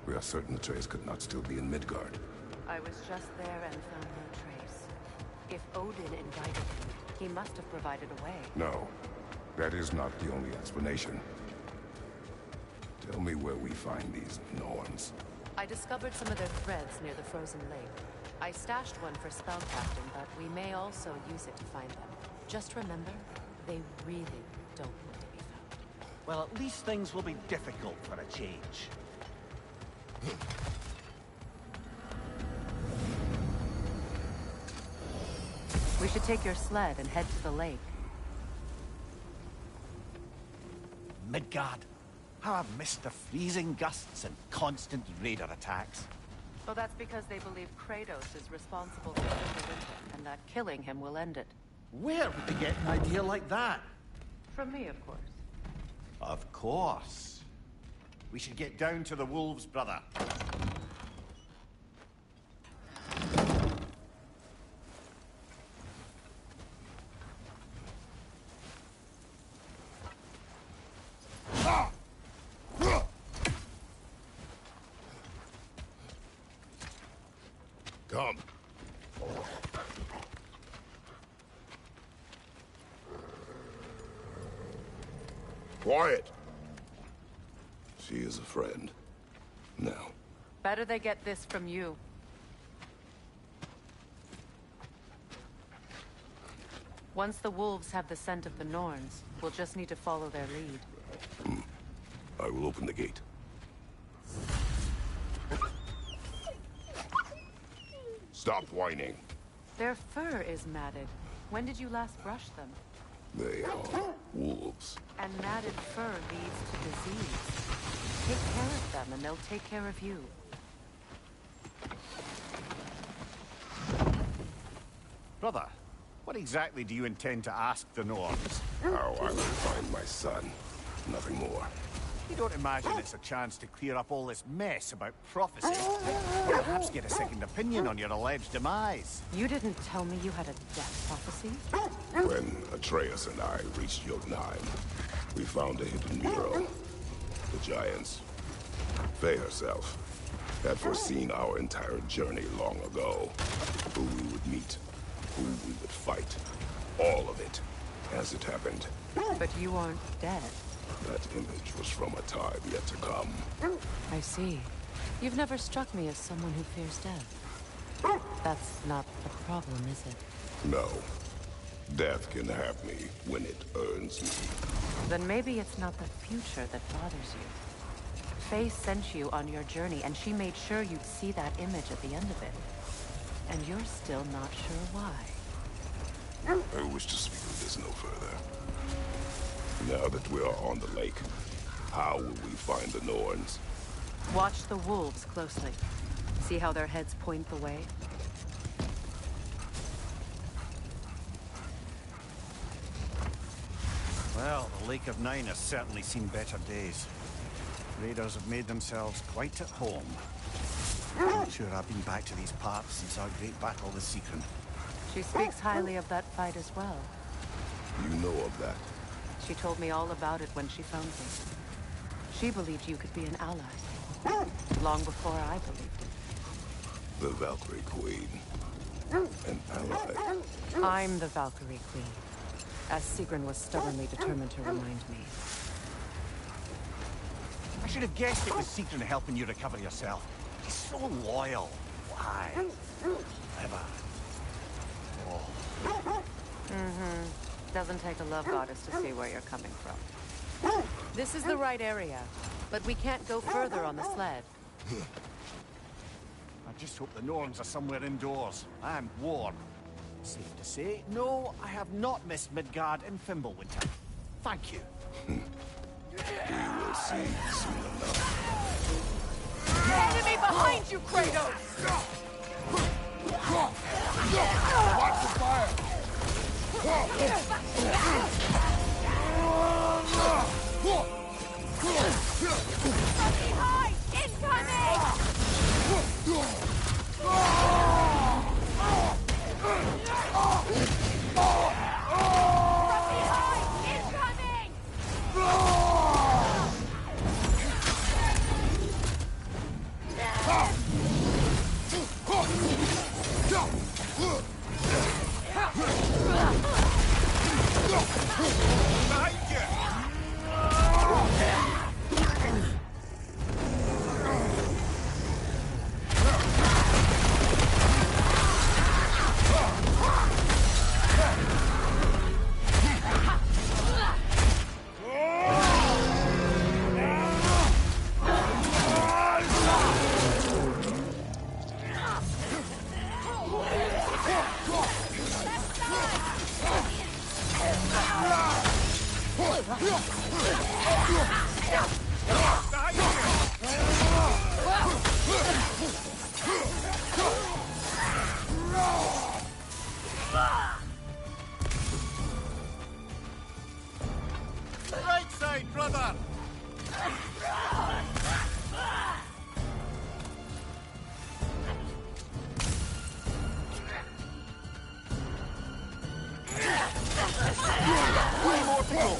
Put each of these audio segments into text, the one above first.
We are certain the trace could not still be in Midgard. I was just there and found no trace. If Odin invited him, he must have provided a way. No, that is not the only explanation. Tell me where we find these Norns. I discovered some of their threads near the frozen lake. I stashed one for spellcasting, but we may also use it to find them. Just remember, they really don't need to be found. Well, at least things will be difficult for a change. We should take your sled and head to the lake. Midgard. How I've missed the freezing gusts and constant raider attacks. Well, that's because they believe Kratos is responsible for the winter, and that killing him will end it. Where would they get an idea like that? From me, of course. Of course. We should get down to the wolves, brother. Come. Quiet. She is a friend. Now. Better they get this from you. Once the wolves have the scent of the Norns, we'll just need to follow their lead. I will open the gate. Stop whining. Their fur is matted. When did you last brush them? They are wolves. And matted fur leads to disease. Take care of them and they'll take care of you. Brother, what exactly do you intend to ask the Norns? How I will find my son. Nothing more. You don't imagine it's a chance to clear up all this mess about prophecy? Or perhaps get a second opinion on your alleged demise? You didn't tell me you had a death prophecy? When Atreus and I reached Jotunheim, we found a hidden mural. The giants, Faye herself, had foreseen our entire journey long ago. Who we would meet, who we would fight. All of it, as it happened. But you aren't dead. That image was from a time yet to come. I see. You've never struck me as someone who fears death. That's not the problem, is it? No. Death can have me when it earns me. Then maybe it's not the future that bothers you. Faye sent you on your journey, and she made sure you'd see that image at the end of it. And you're still not sure why. I wish to speak of this no further. Now that we are on the lake, how will we find the Norns? Watch the wolves closely. See how their heads point the way? Well, the Lake of Nine has certainly seen better days. Raiders have made themselves quite at home. I'm not sure I've been back to these parts since our great battle with Seekron. She speaks highly of that fight as well. You know of that? She told me all about it when she found me. She believed you could be an ally. Long before I believed it. The Valkyrie Queen. An ally. I'm the Valkyrie Queen, as Seekron was stubbornly determined to remind me. I should have guessed it was Seekron helping you recover yourself. He's so loyal. Why? Clever. Oh. Doesn't take a love goddess to see where you're coming from. This is the right area, but we can't go further on the sled. I just hope the Norns are somewhere indoors. I'm warm. Safe to say, no, I have not missed Midgard in Fimbulwinter. Thank you. We will see soon enough. Enemy behind you, Kratos! Watch the fire! From behind! Incoming! Behind you! Right side, brother! One more to go!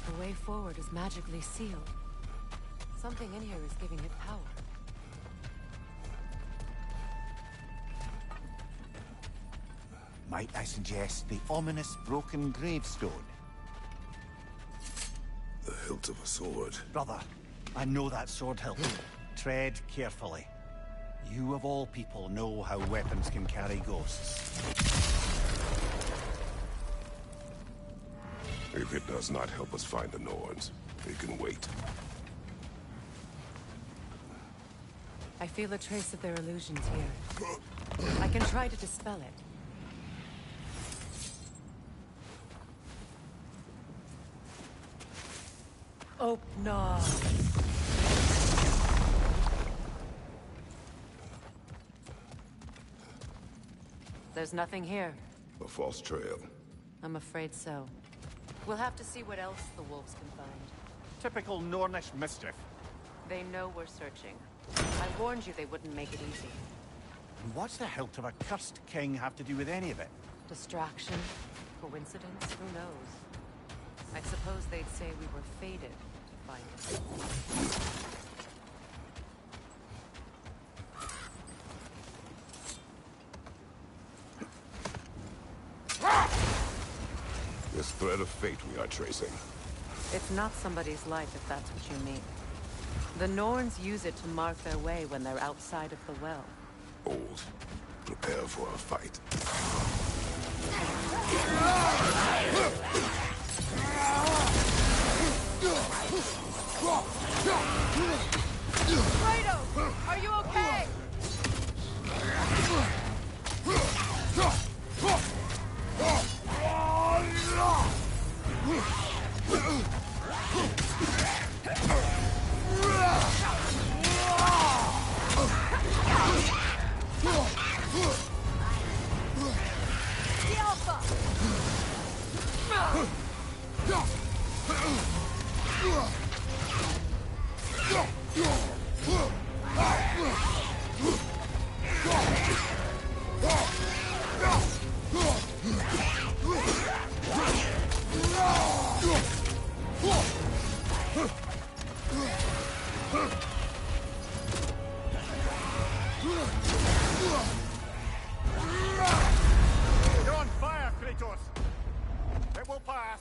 The way forward is magically sealed. Something in here is giving it power. Might I suggest the ominous broken gravestone? The hilt of a sword. Brother, I know that sword hilt. Tread carefully. You of all people know how weapons can carry ghosts. If it does not help us find the Norns, we can wait. I feel a trace of their illusions here. I can try to dispel it. Oh, no. There's nothing here. A false trail. I'm afraid so. We'll have to see what else the wolves can find. Typical Nornish mischief. They know we're searching. I warned you they wouldn't make it easy. And what's the hilt of a cursed king have to do with any of it? Distraction? Coincidence? Who knows? I suppose they'd say we were fated to find it. This thread of fate we are tracing. It's not somebody's life, if that's what you mean. The Norns use it to mark their way when they're outside of the well. Old. Prepare for a fight. Kratos! Are you okay? You're on fire, Kratos! It will pass!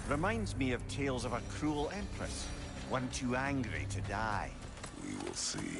Reminds me of tales of a cruel empress, one too angry to die. We will see.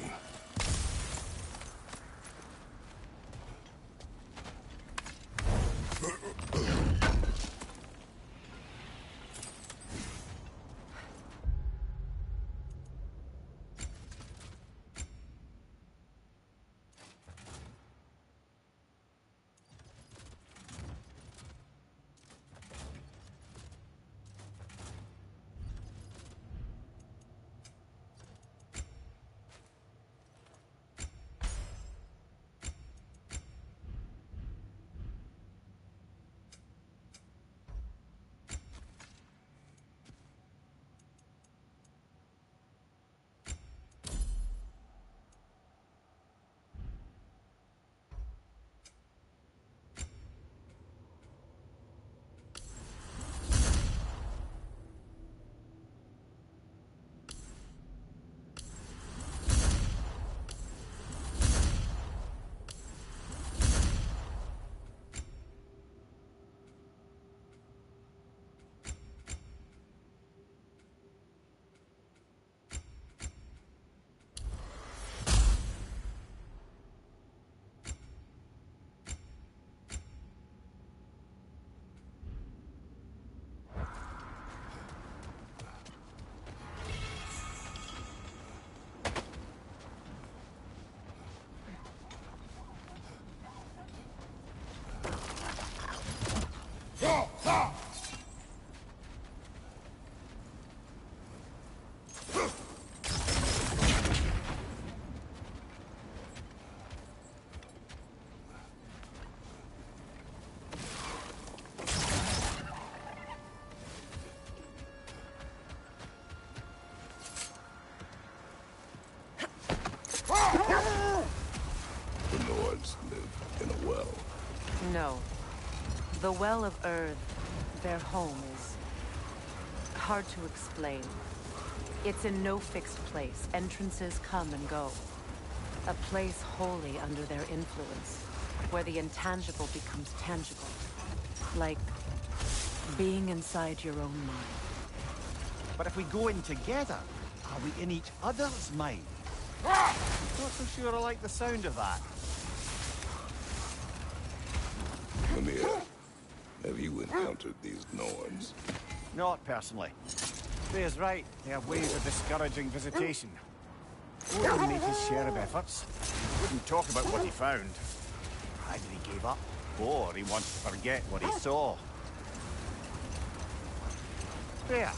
The Nords live in a well. No. The Well of Earth, their home, is hard to explain. It's in no fixed place. Entrances come and go. A place wholly under their influence, where the intangible becomes tangible. Like being inside your own mind. But if we go in together, are we in each other's mind? Not so sure I like the sound of that. Mimir, have you encountered these Norns? Not personally. Freya's right. They have ways of discouraging visitation. Odin made his share of efforts. He wouldn't talk about what he found. Either he gave up, or he wants to forget what he saw. Freya,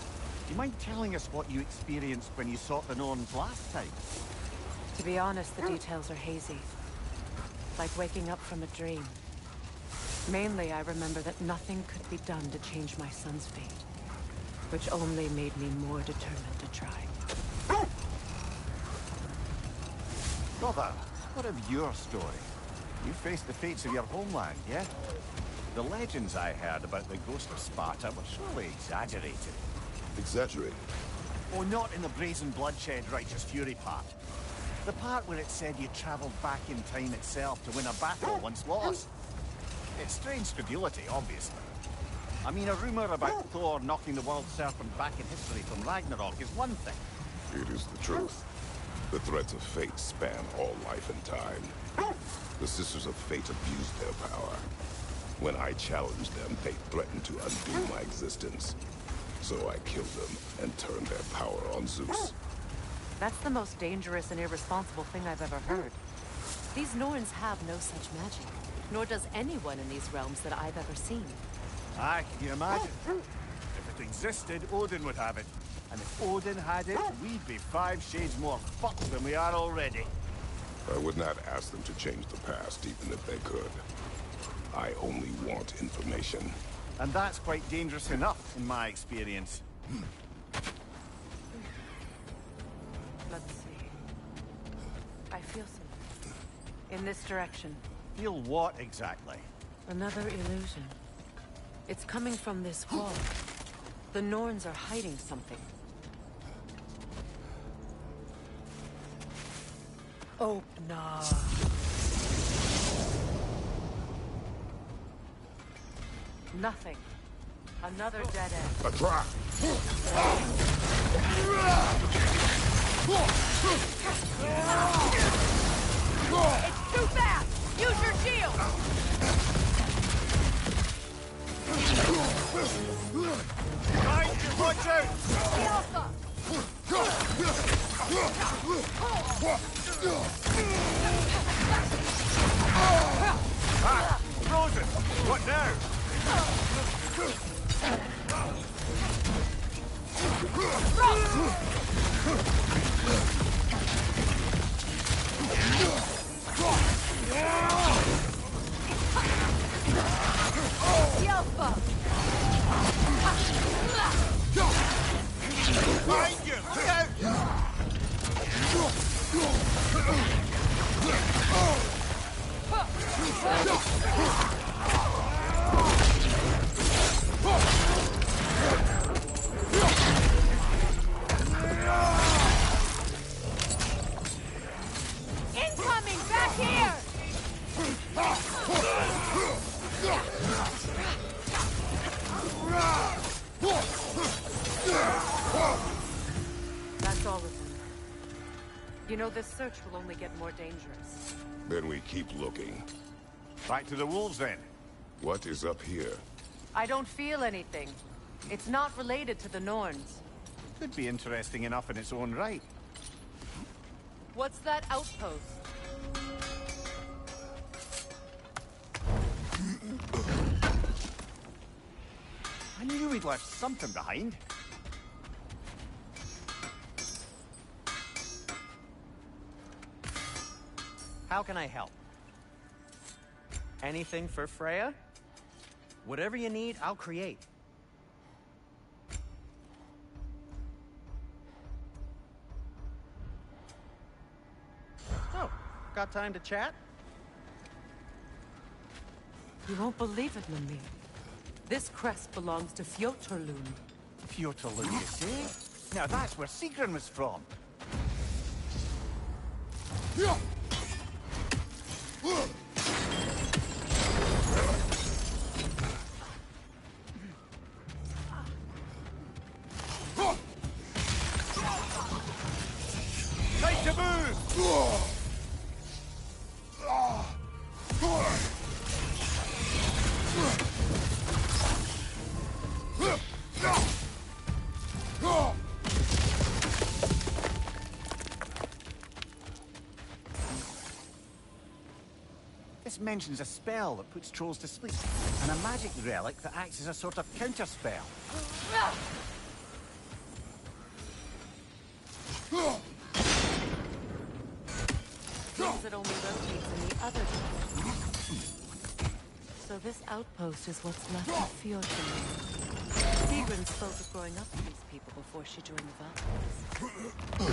do you mind telling us what you experienced when you sought the Norns last time? To be honest, the details are hazy. Like waking up from a dream. Mainly, I remember that nothing could be done to change my son's fate. Which only made me more determined to try. Brother, what of your story? You faced the fates of your homeland, yeah? The legends I heard about the ghost of Sparta were surely exaggerated. Exaggerated? Oh, not in the brazen bloodshed righteous fury part. The part where it said you traveled back in time itself to win a battle once lost. It's strange credulity, obviously. I mean, a rumor about Thor knocking the world serpent back in history from Ragnarok is one thing. It is the truth. The threats of fate span all life and time. The Sisters of Fate abused their power. When I challenged them, they threatened to undo my existence. So I killed them and turned their power on Zeus. That's the most dangerous and irresponsible thing I've ever heard. These Norns have no such magic. Nor does anyone in these realms that I've ever seen. Aye, can you imagine? If it existed, Odin would have it. And if Odin had it, we'd be 5 shades more fucked than we are already. I would not ask them to change the past, even if they could. I only want information. And that's quite dangerous enough, in my experience. But In this direction. Feel what exactly? Another illusion. It's coming from this wall. The Norns are hiding something. Oh, no. Nothing. Another dead end. A trap! It's too fast! Use your shield! Right, watch out! The Alpha! Ah! Frozen! What now? The Alpha! Behind you! Look out! Incoming! Back here! That's all of them. You know, this search will only get more dangerous. Then we keep looking. Back to the wolves then. What is up here? I don't feel anything. It's not related to the Norns. Could be interesting enough in its own right. What's that outpost? I knew we'd left something behind. How can I help? Anything for Freya? Whatever you need, I'll create. Oh, got time to chat? You won't believe it, Mimir. This crest belongs to Fjotorlund. Fjotorlund, you say? Now that's where Sigrun was from. Time to move! This mentions a spell that puts trolls to sleep, and a magic relic that acts as a sort of counterspell. Seems it only rotates in the other direction. So this outpost is what's left of Fjotorlund. Sigrun spoke of growing up with these people before she joined the Valkyries.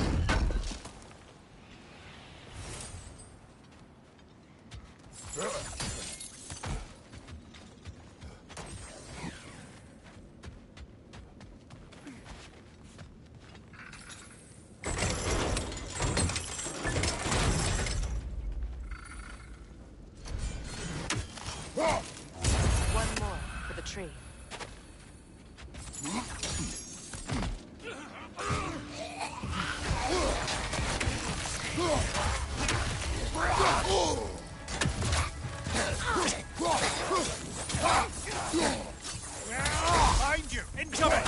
One more for the tree. Behind you! Incoming!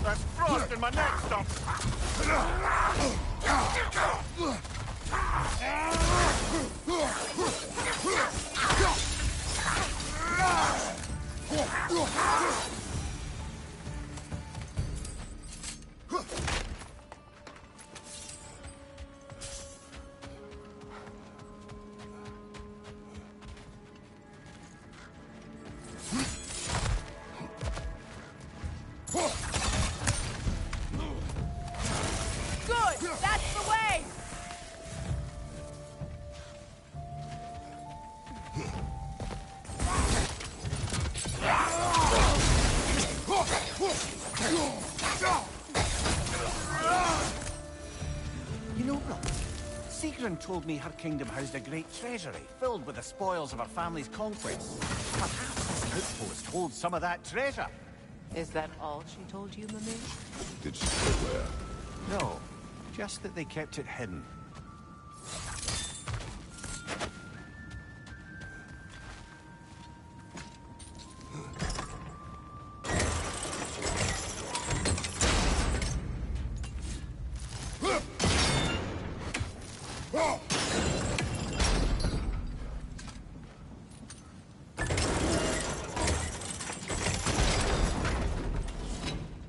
That's frost in my neck stop. Good! That's the way! You know, Rob, Sigrun told me her kingdom housed a great treasury filled with the spoils of her family's conquests. Perhaps this outpost holds some of that treasure. Is that all she told you, Mimir? Did she say where? No, just that they kept it hidden.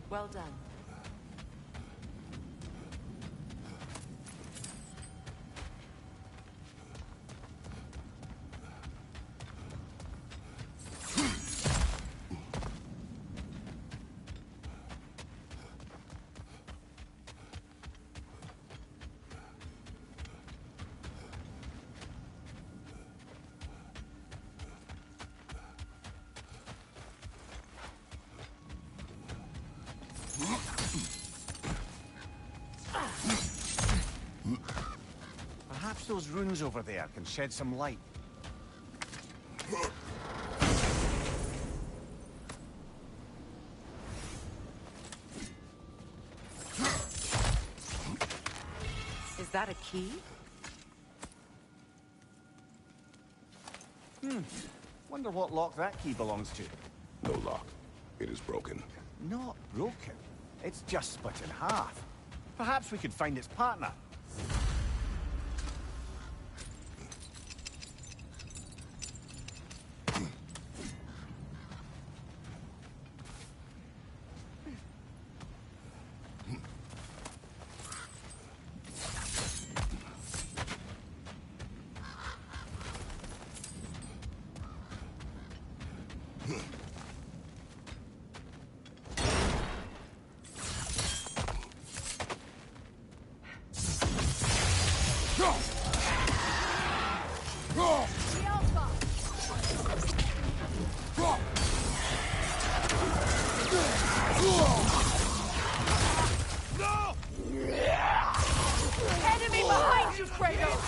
Well done. Perhaps those runes over there can shed some light. Is that a key? Wonder what lock that key belongs to. No lock. It is broken. Not broken. It's just split in half. Perhaps we could find its partner. Enemy behind you, Kratos!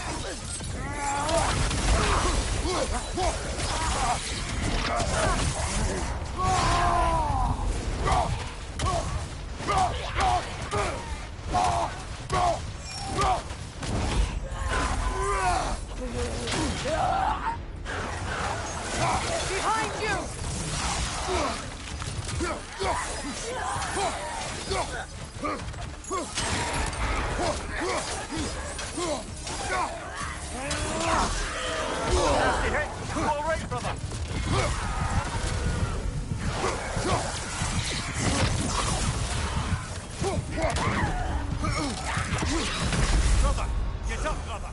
Behind you! Nasty hit! You all right, brother? Brother! Get up, brother!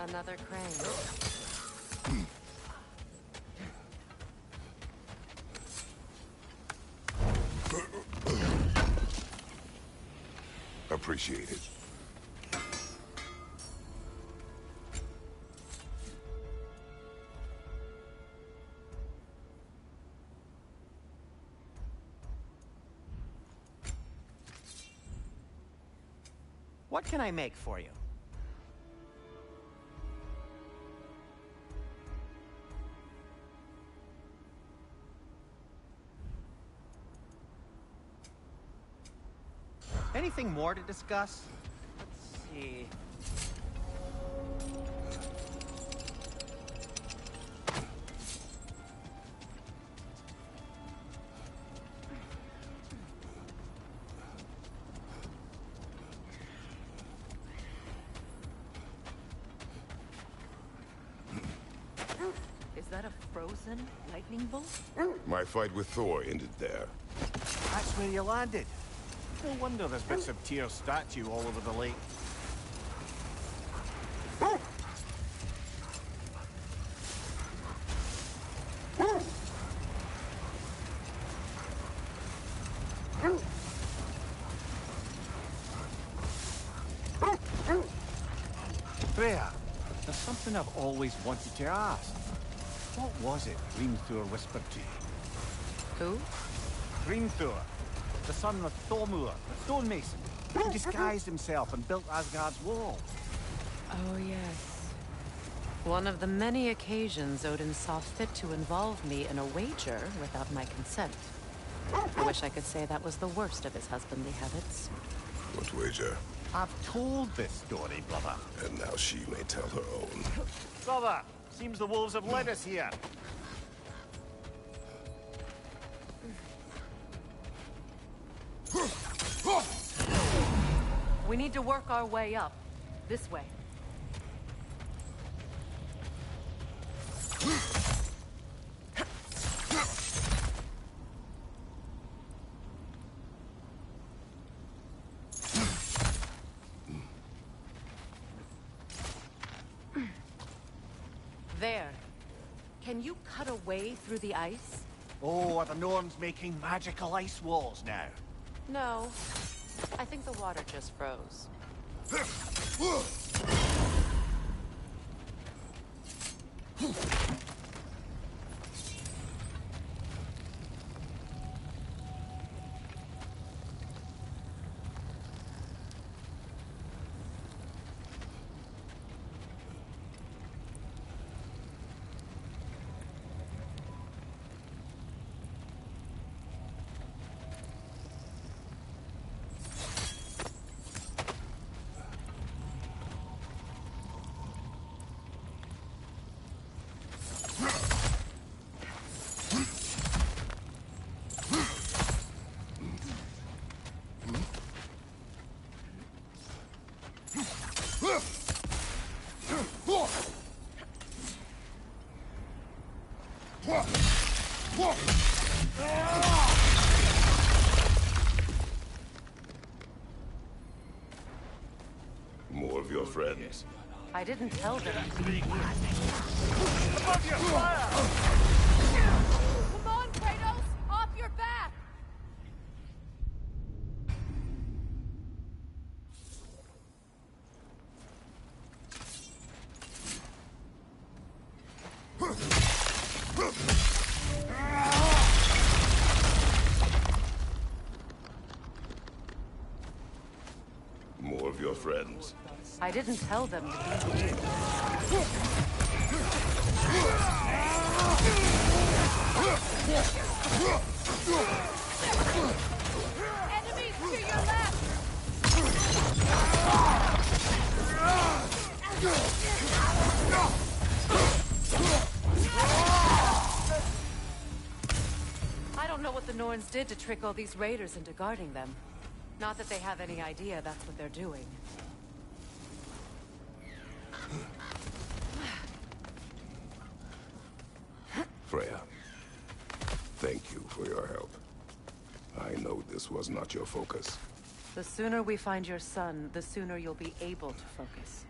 Another crane. Appreciate it. What can I make for you? Anything more to discuss? Let's see. Is that a frozen lightning bolt? My fight with Thor ended there. That's where you landed. No wonder there's bits of Tyr's statue all over the lake. Freya, there's something I've always wanted to ask. What was it Hrimthur whispered to you? Who? Hrimthur, the son of Thormur, the stonemason, who disguised himself and built Asgard's wall. Oh, yes. One of the many occasions Odin saw fit to involve me in a wager without my consent. I wish I could say that was the worst of his husbandly habits. What wager? I've told this story, brother. And now she may tell her own. Brother, seems the wolves have led us here. We need to work our way up. This way. There. Can you cut a way through the ice? Oh, are the Norns making magical ice walls now? No. I think the water just froze. More of your friends. I didn't tell them to be here. Above your fire! Come on, Kratos! Off your back! your friends? I didn't tell them to be here. Enemies to your left! I don't know what the Norns did to trick all these raiders into guarding them. Not that they have any idea that's what they're doing. Freya, thank you for your help. I know this was not your focus. The sooner we find your son, the sooner you'll be able to focus.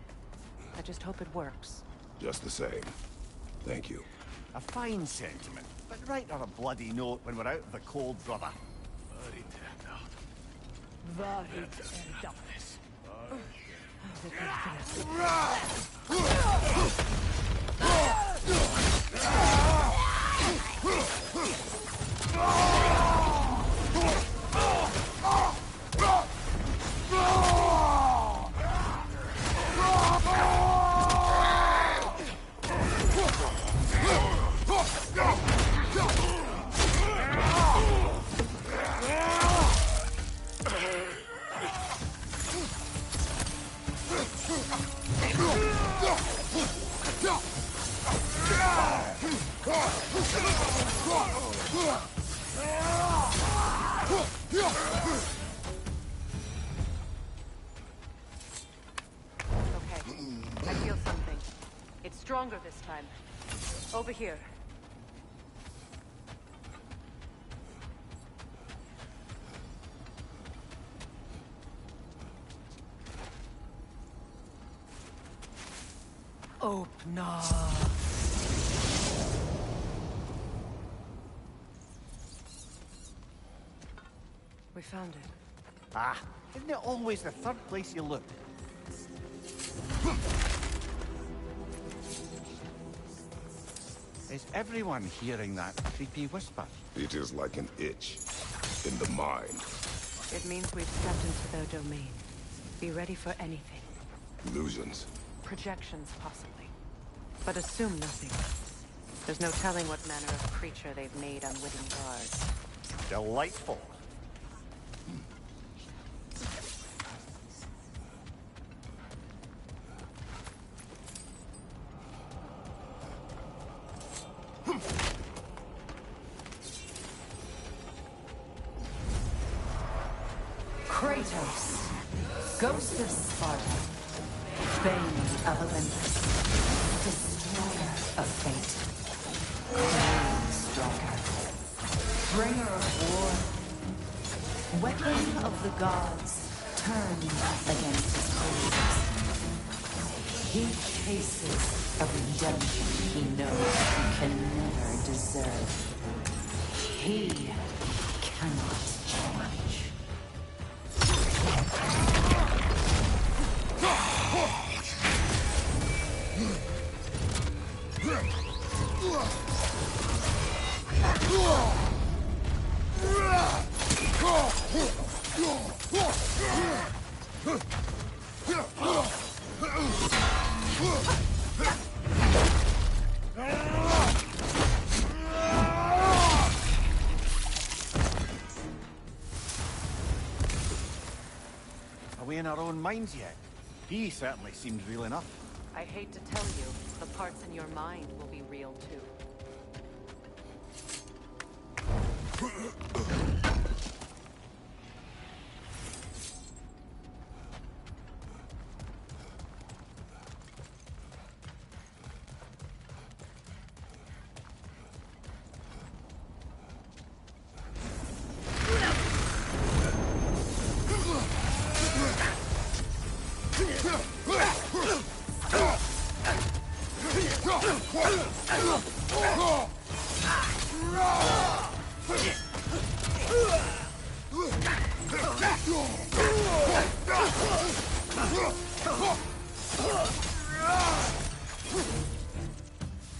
I just hope it works. Just the same, thank you. A fine sentiment, but write her a bloody note when we're out of the cold, brother. I feel something. It's stronger this time. Over here. Open. We found it. Ah, isn't it always the third place you look? Is everyone hearing that creepy whisper? It is like an itch in the mind. It means we've stepped into their domain. Be ready for anything. Illusions. Projections, possibly. But assume nothing. There's no telling what manner of creature they've made unwitting guards. Delightful. Kratos, Ghost of Sparta, Bane of Olympus, Destroyer of Fate, Crane Striker, Bringer of War, Weapon of the Gods, turned against his foes. He chases a redemption he knows he can never deserve. He cannot change. Are we in our own minds yet? He certainly seemed real enough. I hate to tell you, the parts in your mind will be real too.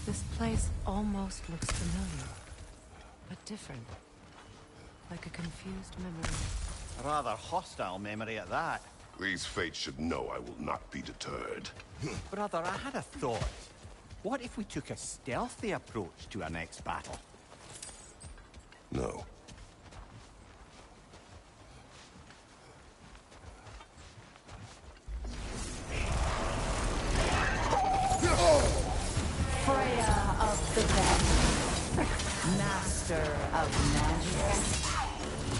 This place almost looks familiar, but different. Like a confused memory. A rather hostile memory at that. These fates should know I will not be deterred. Brother, I had a thought. What if we took a stealthy approach to our next battle? No. Freya of the Valley, Master of Magic,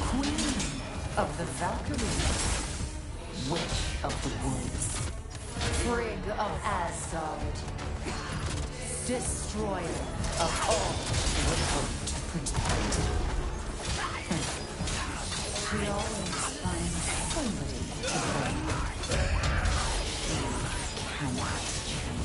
Queen of the Valkyries, Witch of the Woods, Frigg of Asgard, Destroyer of all she would hope to protect. She always finds somebody to blame. She cannot change.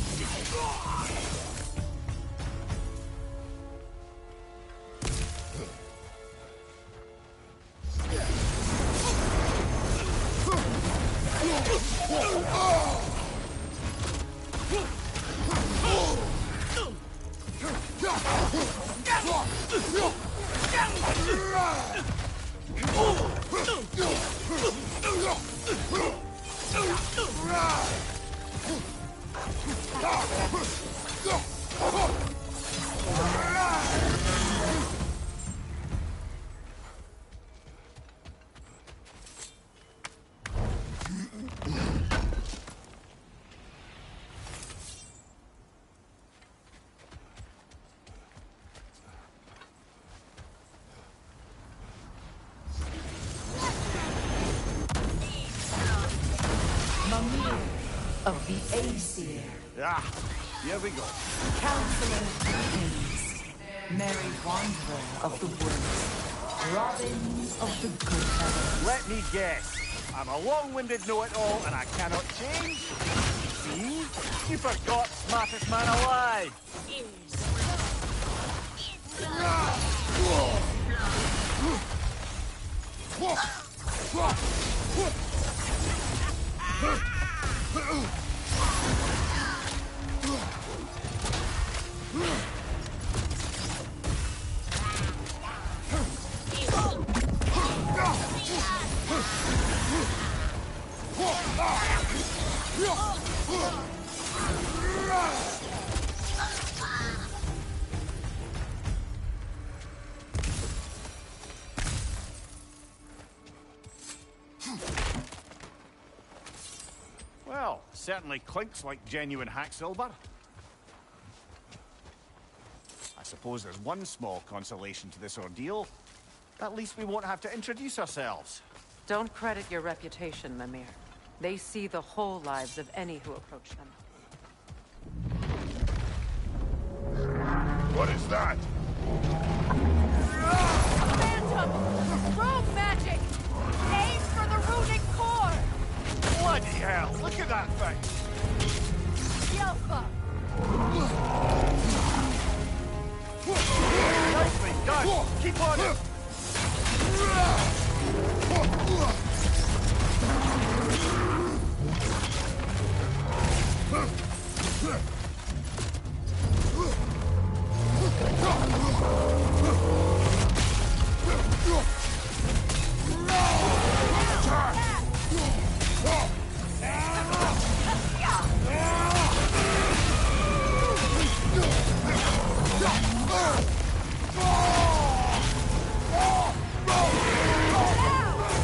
Of the Aesir, Ah, here we go. Counselor of Kings, Merry Wanderer of the Woods, Robin of the Good Heaven. Let me guess. I'm a long-winded know-it-all and I cannot change? See? You forgot smartest man alive! Well, certainly clinks like genuine hack silver. I suppose there's one small consolation to this ordeal. At least we won't have to introduce ourselves. Don't credit your reputation, Mimir. They see the whole lives of any who approach them. What is that? Phantom! Rogue magic! Aim for the runic core! Bloody hell, look at that thing! Yelpa! Nicely done! Keep on it!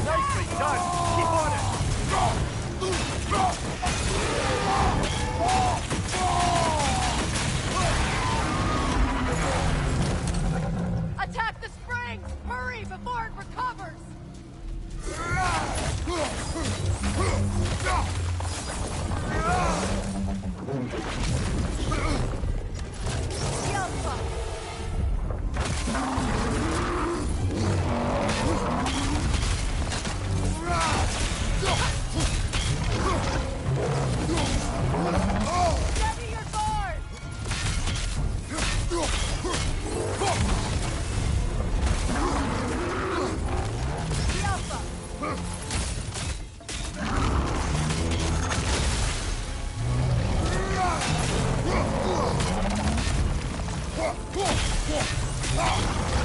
Nicely done! Keep on it! Attack the springs! Hurry before it recovers! Yelpa! Ready your guard! Yelpa! Ah!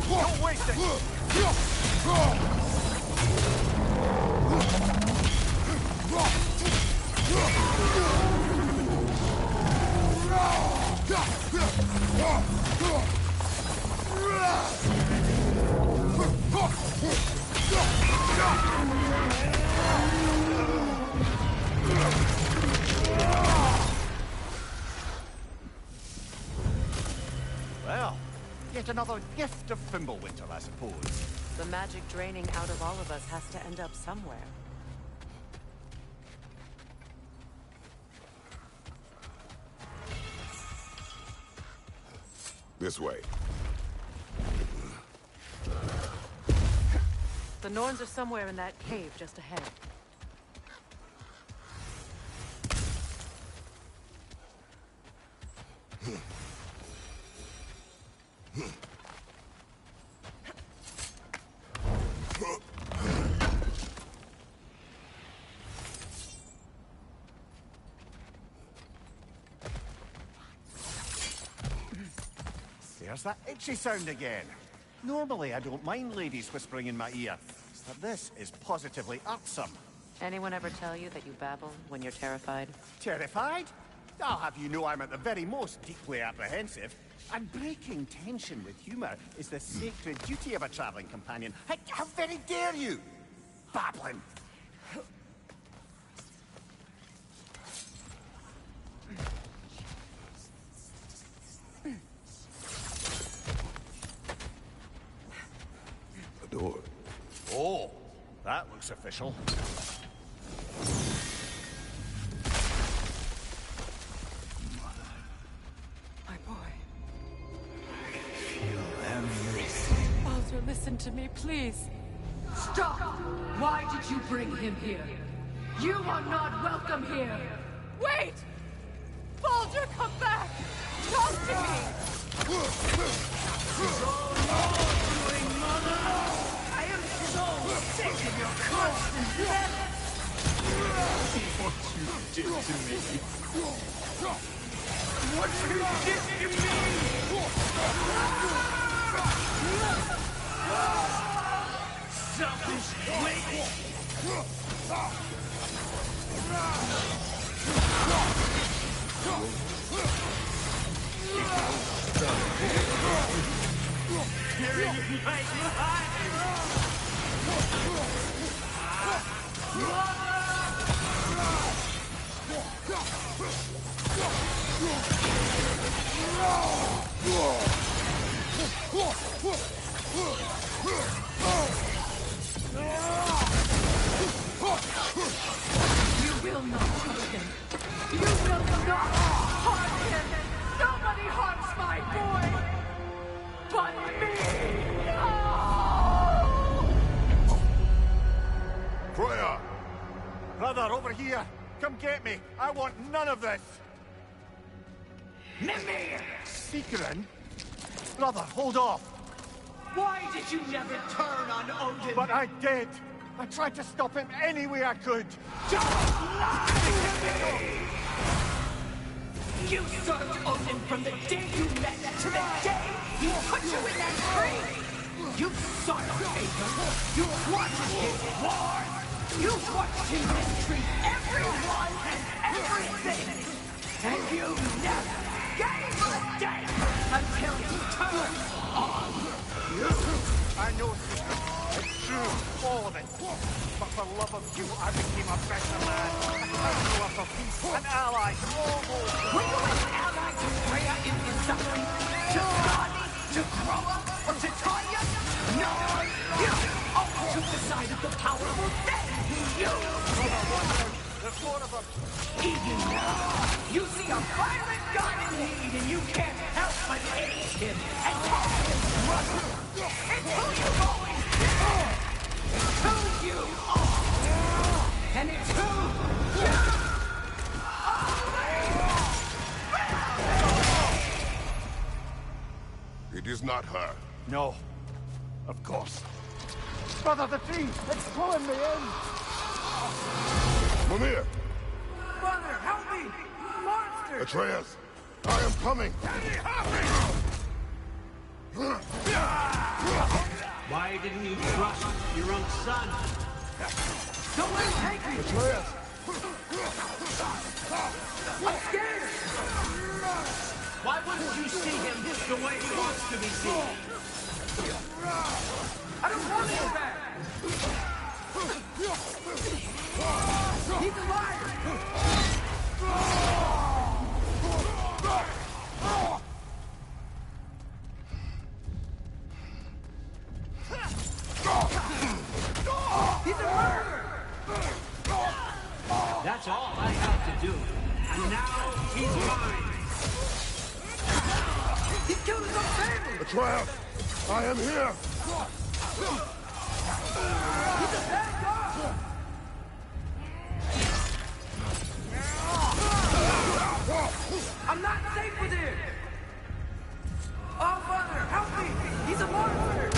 Don't waste it! Well, yet another gift of Fimbulwinter, I suppose. The magic draining out of all of us has to end up somewhere. This way. The Norns are somewhere in that cave just ahead. There's that itchy sound again. Normally, I don't mind ladies whispering in my ear, but this is positively irksome. Anyone ever tell you that you babble when you're terrified? Terrified? I'll have you know I'm at the very most deeply apprehensive. And breaking tension with humor is the sacred duty of a traveling companion. How very dare you? Babbling. A door. Oh, that looks official. My boy. Feel everything. Baldur, listen to me, please. Stop! Why did you bring him here? You are not welcome here! Wait! Baldur, come back! Talk to me! I am so sick of your constant death! What you did to me. What you did to me! Selfish witch! You will not touch him. You will not harm him. Nobody harms my boy. But me. No! Freya! Brother, over here! Come get me! I want none of this! Mimir! Seekerin? Brother, hold off! Why did you never turn on Odin? But I did! I tried to stop him any way I could! Don't lie to me! You served Odin from the day you met to the day he put you in that tree! You saw your favor! You watched his war! You watched him mistreat everyone and everything! And you never gave a damn until he turned on you! I know, Seekerin. It's true, all of it. But for love of you, I became a better man. A counselor for peace, an ally, almost. Were you an ally to Freya in his suffering? To Skadi? To Groa? Or to Tanya? No! You always took the side of the powerful. Then you! There's more of them. Even now, you see a violent god in need and you can't help but hate him and call him brother. It's who you've always been! It's who you are! And it's who you always It is not her. No. Of course. Brother, the tree! It's pulling me in! Mimir! Brother, help me! Monster! Atreus! I am coming! Daddy, help me! didn't you trust your own son? Don't let him take me! Atreus! I'm scared! Why wouldn't you see him the way he wants to be seen? I don't want him back! He's alive! He's a murderer! That's all I have to do. And now he's mine. He killed his own family! Atreus! I am here! He's a bad guy! I'm not safe with him! Oh, Father, help me! He's a monster!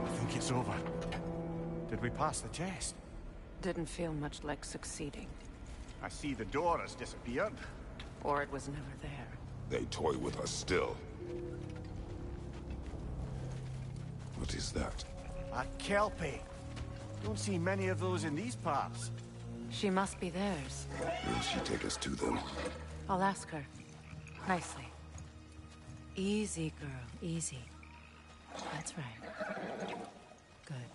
I think it's over. Did we pass the test? Didn't feel much like succeeding. I see the door has disappeared. Or it was never there. They toy with us still. What is that? A Kelpie. Don't see many of those in these parts. She must be theirs. Will she take us to them? I'll ask her. Nicely. Easy, girl. Easy. That's right. Good.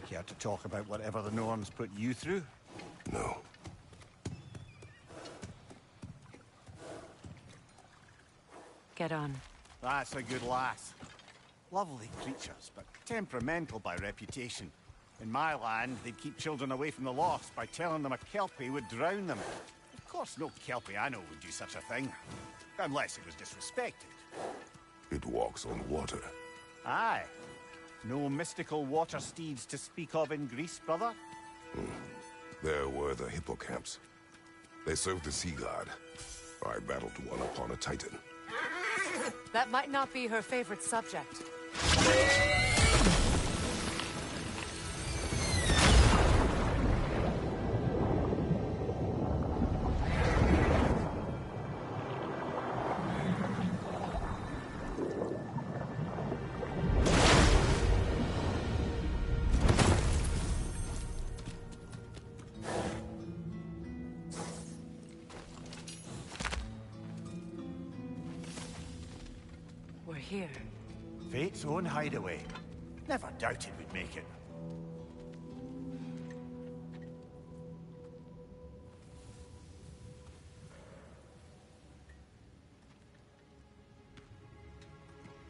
Care to talk about whatever the Norns put you through? No. Get on. That's a good lass. Lovely creatures, but temperamental by reputation. In my land, they'd keep children away from the lost by telling them a Kelpie would drown them. Of course, no Kelpie I know would do such a thing. Unless it was disrespected. It walks on water. Aye. No mystical water steeds to speak of in Greece, brother? There were the hippocamps. They served the sea god. I battled one upon a titan. That might not be her favorite subject. We're here. Fate's own hideaway. Never doubted we'd make it.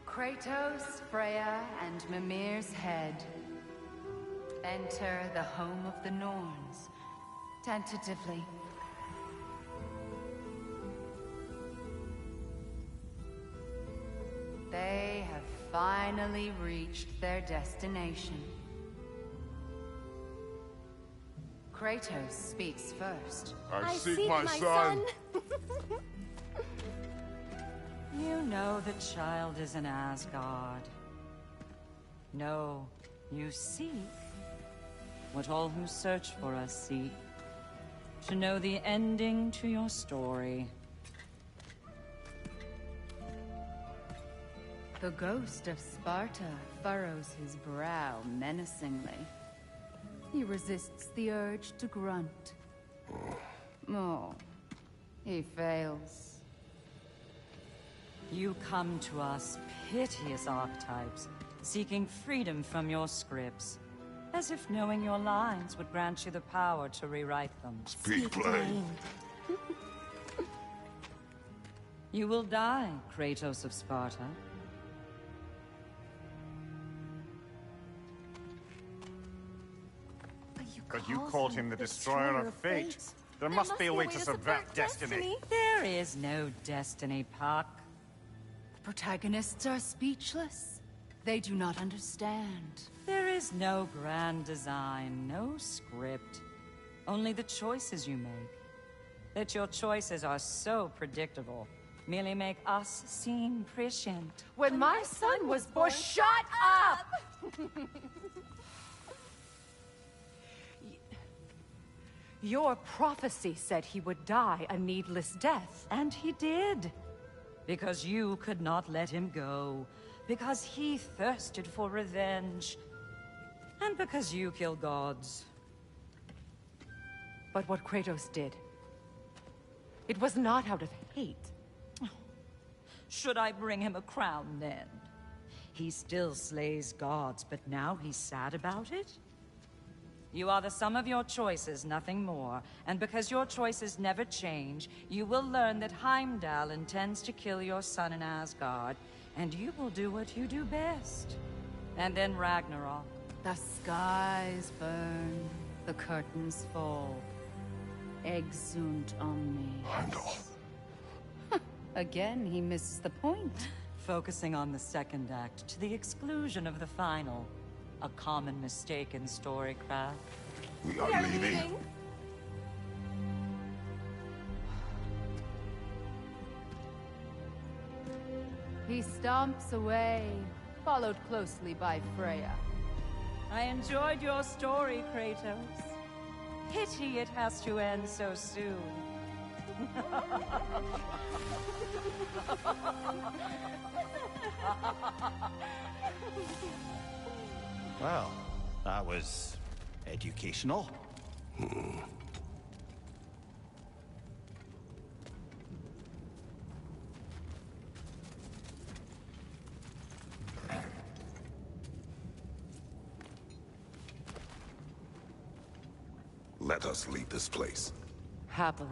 Kratos, Freya, and Mimir's head. Enter the home of the Norns. Tentatively. They have finally reached their destination. Kratos speaks first. I seek my son. You know the child is in Asgard. No, you seek what all who search for us seek. To know the ending to your story. The ghost of Sparta furrows his brow menacingly. He resists the urge to grunt. Oh, he fails. You come to us, piteous archetypes, seeking freedom from your scripts. As if knowing your lines would grant you the power to rewrite them. Speak plain. You will die, Kratos of Sparta. But you called him the destroyer of fate. There must be a way to subvert destiny. There is no destiny, Puck. The protagonists are speechless. They do not understand. There is no grand design, no script. Only the choices you make. That your choices are so predictable, merely make us seem prescient. When my son was born, shut up! Your prophecy said he would die a needless death. And he did. Because you could not let him go. Because he thirsted for revenge. And because you kill gods. But what Kratos did, it was not out of hate. Should I bring him a crown then? He still slays gods, but now he's sad about it? You are the sum of your choices, nothing more. And because your choices never change, you will learn that Heimdall intends to kill your son in Asgard, and you will do what you do best. And then Ragnarok. The skies burn, the curtains fall. Exunt omni. Heimdall. Again, he misses the point. Focusing on the second act to the exclusion of the final. A common mistake in storycraft. We are leaving. He stomps away, followed closely by Freya. I enjoyed your story, Kratos. Pity it has to end so soon. Well, that was educational. Let us leave this place. Happily.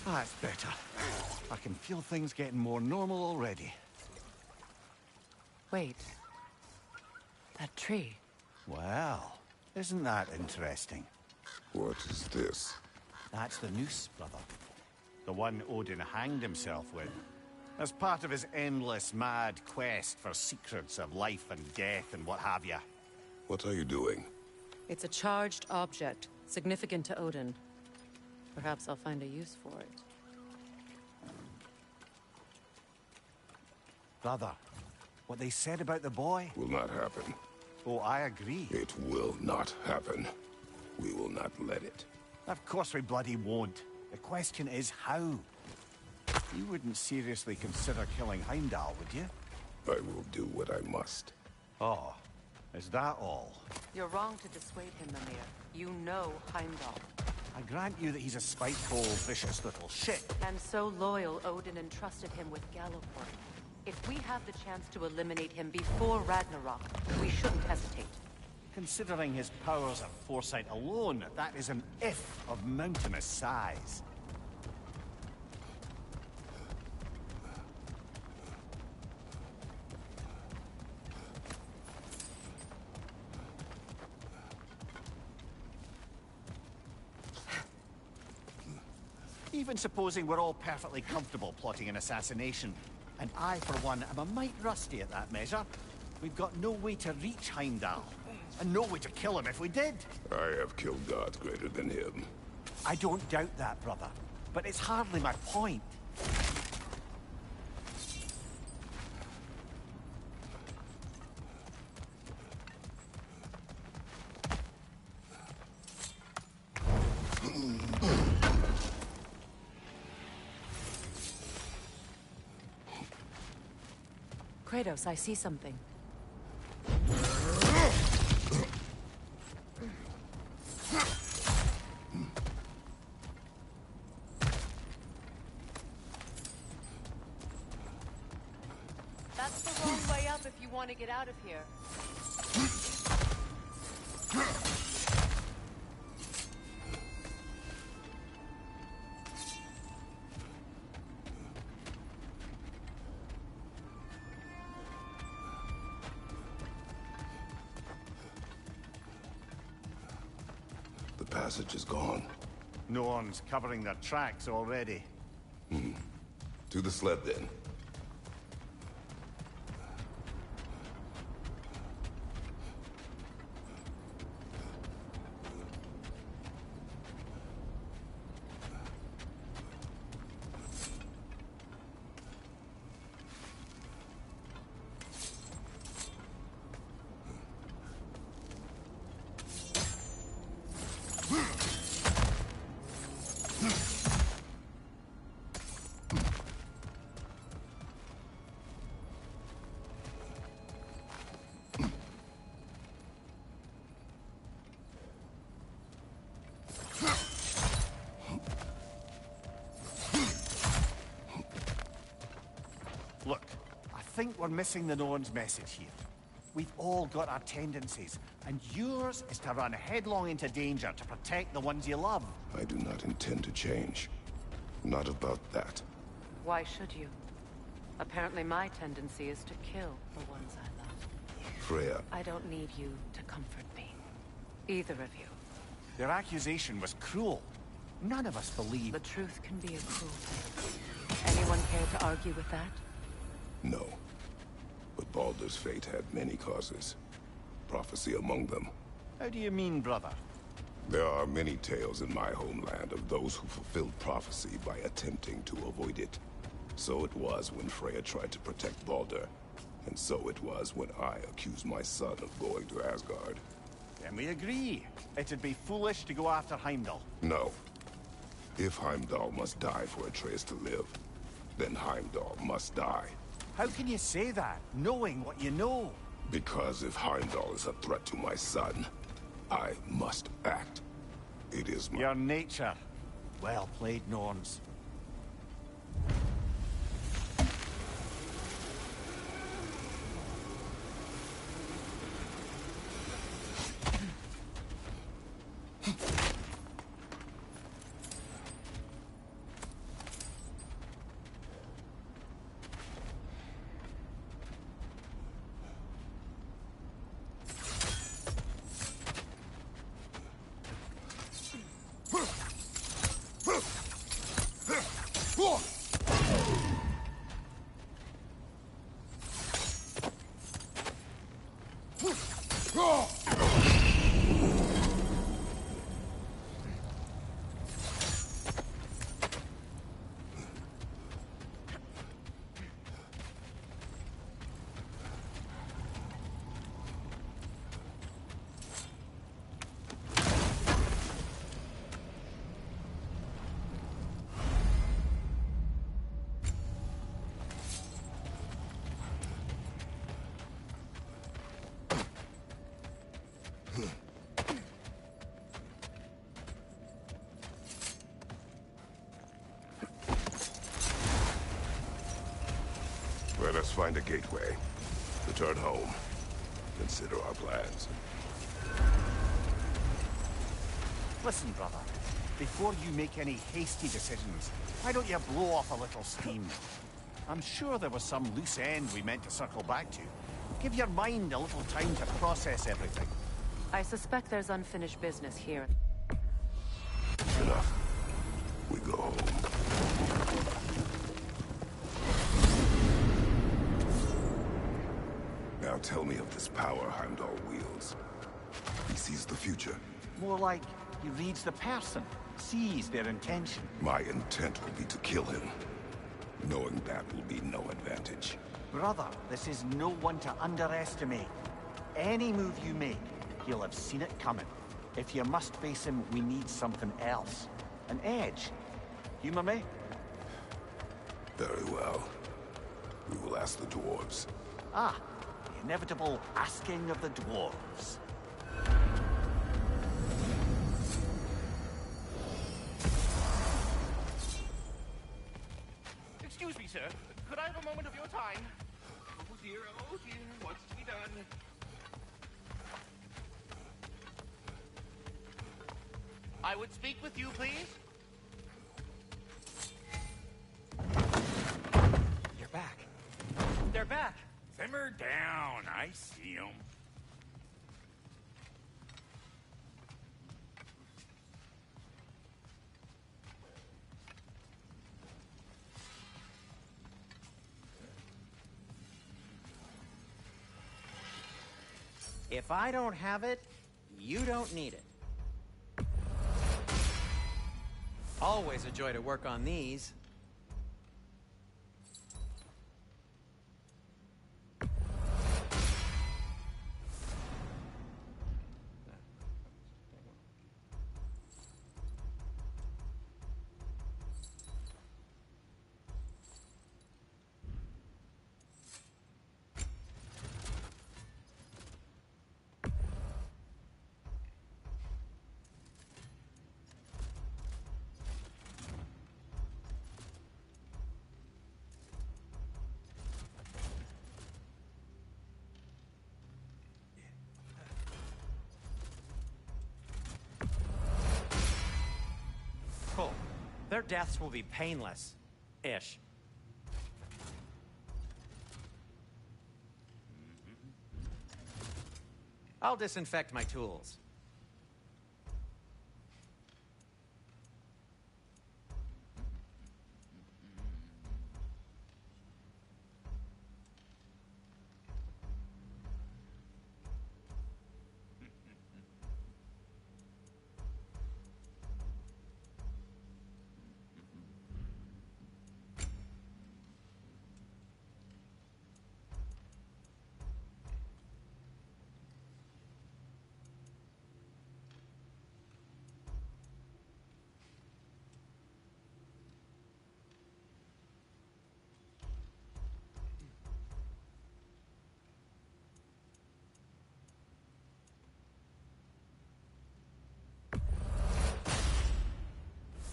That's better. I can feel things getting more normal already. Wait. That tree. Well, isn't that interesting? What is this? That's the noose, brother. The one Odin hanged himself with. As part of his endless, mad quest for secrets of life and death and what have you. What are you doing? It's a charged object, significant to Odin. Perhaps I'll find a use for it. Brother, what they said about the boy? Will not happen. Oh, I agree. It will not happen. We will not let it. Of course we bloody won't. The question is how. You wouldn't seriously consider killing Heimdall, would you? I will do what I must. Oh, is that all? You're wrong to dissuade him, Mimir. You know Heimdall. I grant you that he's a spiteful, vicious little shit. And so loyal, Odin entrusted him with Galliford. If we have the chance to eliminate him before Ragnarok, we shouldn't hesitate. Considering his powers of foresight alone, that is an if of mountainous size. Even supposing we're all perfectly comfortable plotting an assassination, and I, for one, am a mite rusty at that measure, we've got no way to reach Heimdall, and no way to kill him if we did. I have killed gods greater than him. I don't doubt that, brother, but it's hardly my point. Kratos, I see something. That's the wrong way up if you want to get out of here. The passage is gone. No one's covering their tracks already. To the sled, then. think we're missing the Norn's message here. We've all got our tendencies, and yours is to run headlong into danger to protect the ones you love. I do not intend to change. Not about that. Why should you? Apparently my tendency is to kill the ones I love. Freya. I don't need you to comfort me. Either of you. Their accusation was cruel. None of us believe... The truth can be a cruel thing. Anyone care to argue with that? No. But Baldur's fate had many causes. Prophecy among them. How do you mean, brother? There are many tales in my homeland of those who fulfilled prophecy by attempting to avoid it. So it was when Freya tried to protect Baldur. And so it was when I accused my son of going to Asgard. Then we agree. It'd be foolish to go after Heimdall. No. If Heimdall must die for Atreus to live, then Heimdall must die. How can you say that, knowing what you know? Because if Heimdall is a threat to my son, I must act. It is my... Your nature. Well played, Norns. Let us find a gateway. Return home. Consider our plans. Listen, brother. Before you make any hasty decisions, why don't you blow off a little steam? I'm sure there was some loose end we meant to circle back to. Give your mind a little time to process everything. I suspect there's unfinished business here. Enough. We go home. Now tell me of this power Heimdall wields. He sees the future. More like he reads the person, sees their intention. My intent will be to kill him. Knowing that will be no advantage. Brother, this is no one to underestimate. Any move you make, he'll have seen it coming. If you must face him, we need something else. An edge. Humor me? Very well. We will ask the dwarves. Ah, the inevitable asking of the dwarves. Excuse me, sir. Could I have a moment of your time? Oh dear, what's to be done? I would speak with you, please. You're back. They're back. Simmer down. I see him. If I don't have it, you don't need it. Always a joy to work on these. Cool. Their deaths will be painless. Ish. I'll disinfect my tools.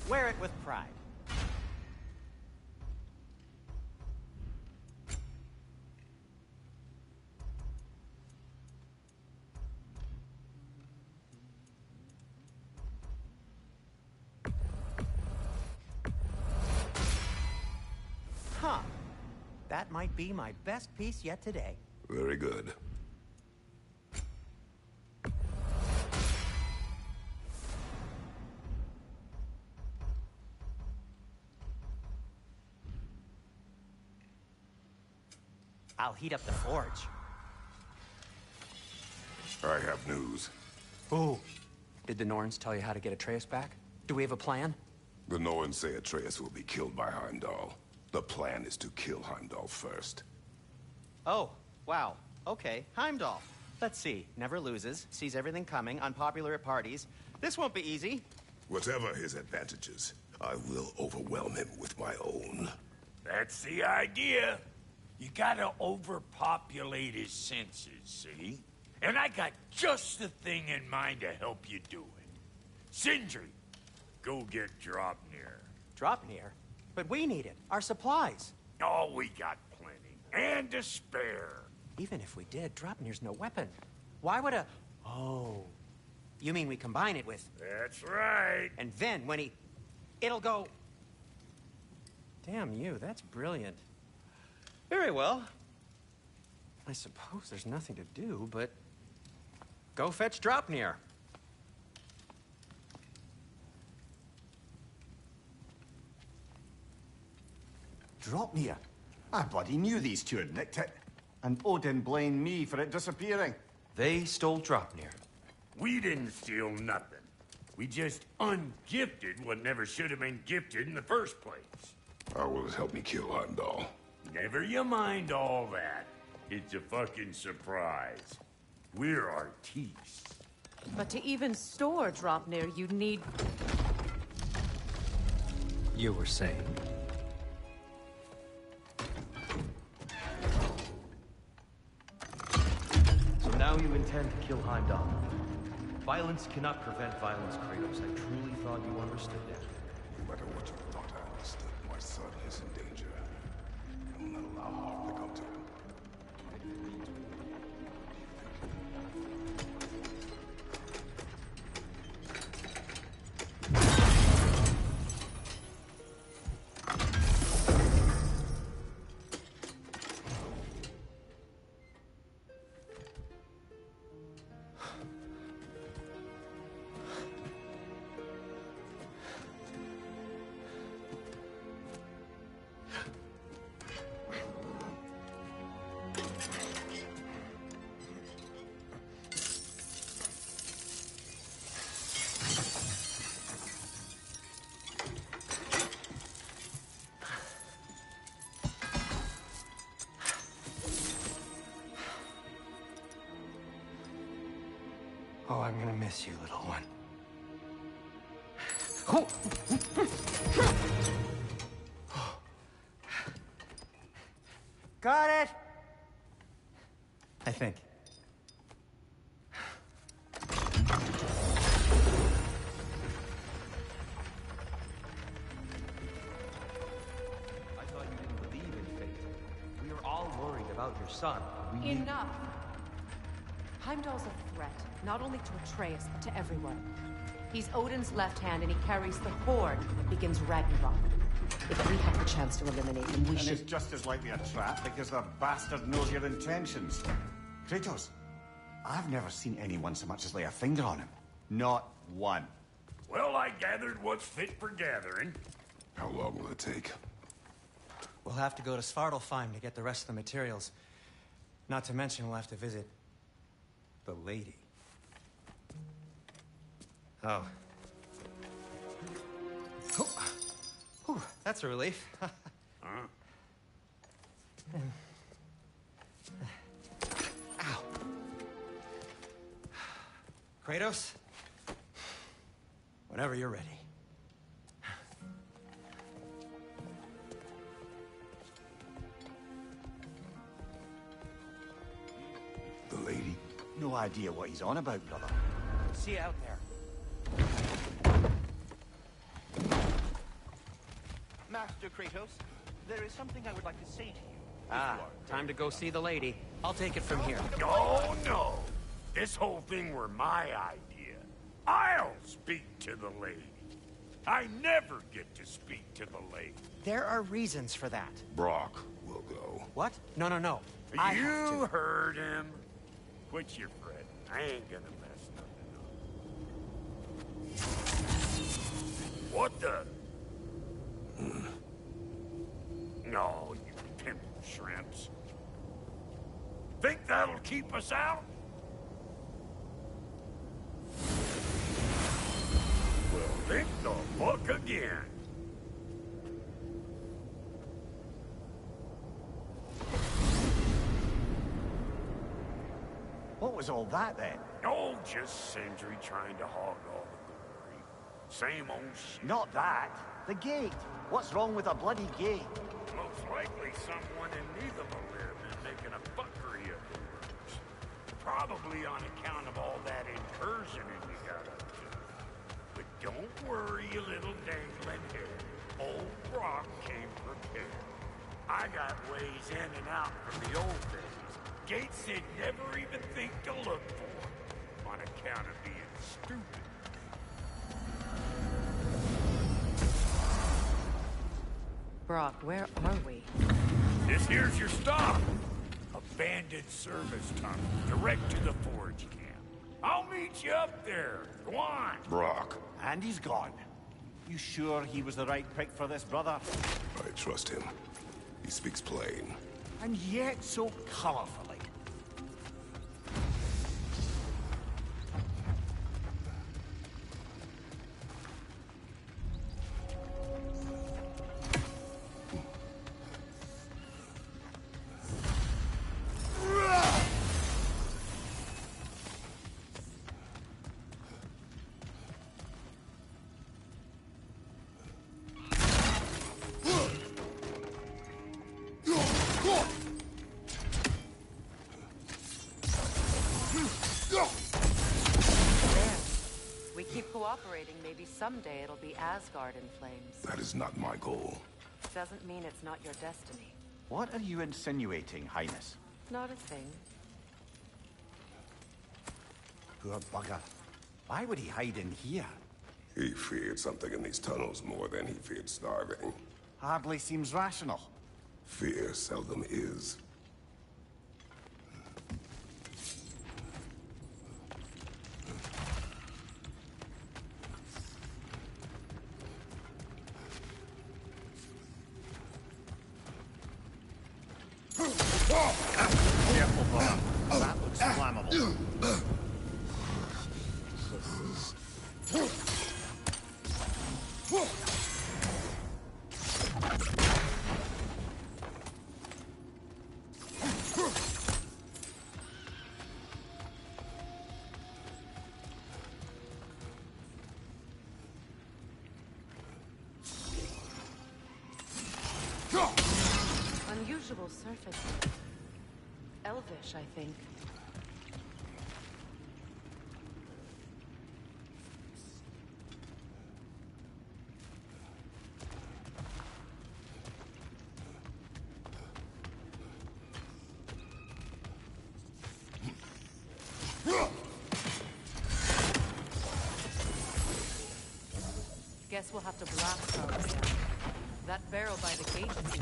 Wear it with pride. Huh. That might be my best piece yet today. Very good. I'll heat up the forge. I have news. Ooh. Did the Norns tell you how to get Atreus back? Do we have a plan? The Norns say Atreus will be killed by Heimdall. The plan is to kill Heimdall first. Oh, wow. Okay, Heimdall. Let's see. Never loses, sees everything coming, unpopular at parties. This won't be easy. Whatever his advantages, I will overwhelm him with my own. That's the idea. You gotta overpopulate his senses, see? And I got just the thing in mind to help you do it. Sindri, go get Draupnir. Draupnir? But we need it. Our supplies. Oh, we got plenty. And to spare. Even if we did, Draupnir's no weapon. Why would a... Oh. You mean we combine it with... That's right. And then when he... It'll go... Damn you, that's brilliant. Very well. I suppose there's nothing to do, but... Go fetch Draupnir. Draupnir? I bloody knew these two had nicked it. And Odin blamed me for it disappearing. They stole Draupnir. We didn't steal nothing. We just ungifted what never should have been gifted in the first place. How will it help me kill Heimdall? Never you mind all that. It's a fucking surprise. We're artistes. But to even store Draupnir, you'd need... You were saying? So now you intend to kill Heimdall. Violence cannot prevent violence, Kratos. I truly thought you understood that. No matter what you thought I understood, my son is in danger. I will not allow harm to come to him. Oh, I'm gonna miss you, little one. Got it! I think. I thought you didn't believe in fate. We are all worried about your son. Enough! Heimdall's a threat, not only to Atreus, but to everyone. He's Odin's left hand, and he carries the horn that begins Ragnarok. If we have the chance to eliminate him, we should... And it's just as likely a trap because the bastard knows your intentions. Kratos, I've never seen anyone so much as lay a finger on him. Not one. Well, I gathered what's fit for gathering. How long will it take? We'll have to go to Svartalfheim to get the rest of the materials. Not to mention we'll have to visit the lady. Oh. Whew, that's a relief. Huh? Ow. Kratos? Whenever you're ready. The lady? No idea what he's on about, brother. See you out there. Master Kratos, there is something I would like to say to you. Ah, time to go see the lady. I'll take it from here. No, no. This whole thing were my idea. I'll speak to the lady. I never get to speak to the lady. There are reasons for that. Brock will go. What? No, no, no. I have You to. heard him. Quit your fretting. I ain't gonna mess nothing up. What the? No, you pimple shrimps. Think that'll keep us out? Well, think the fuck again. What was all that, then? Oh, just Sindri trying to hog all the glory. Same old shit. Not that. The gate. What's wrong with a bloody gate? Most likely someone in Neithamir been making a fuckery of the works. Probably on account of all that incursioning you got up to. But don't worry, you little dangling head. Old Brock came prepared. I got ways in and out from the old days. Gates they'd never even think to look for, on account of being stupid. Brock, where are we? This here's your stop. Abandoned service tunnel, direct to the forge camp. I'll meet you up there. Go on. Brock. And he's gone. You sure he was the right pick for this, brother? I trust him. He speaks plain. And yet so colorfully. Cooperating, maybe someday it'll be Asgard in flames. That is not my goal. Doesn't mean it's not your destiny. What are you insinuating, Highness? Not a thing. Poor bugger. Why would he hide in here? He feared something in these tunnels more than he feared starving. Hardly seems rational. Fear seldom is. Careful, brother. That looks flammable. Unusual surface. Elvish, I think. Guess we'll have to blast our way out. That barrel by the gate is easy.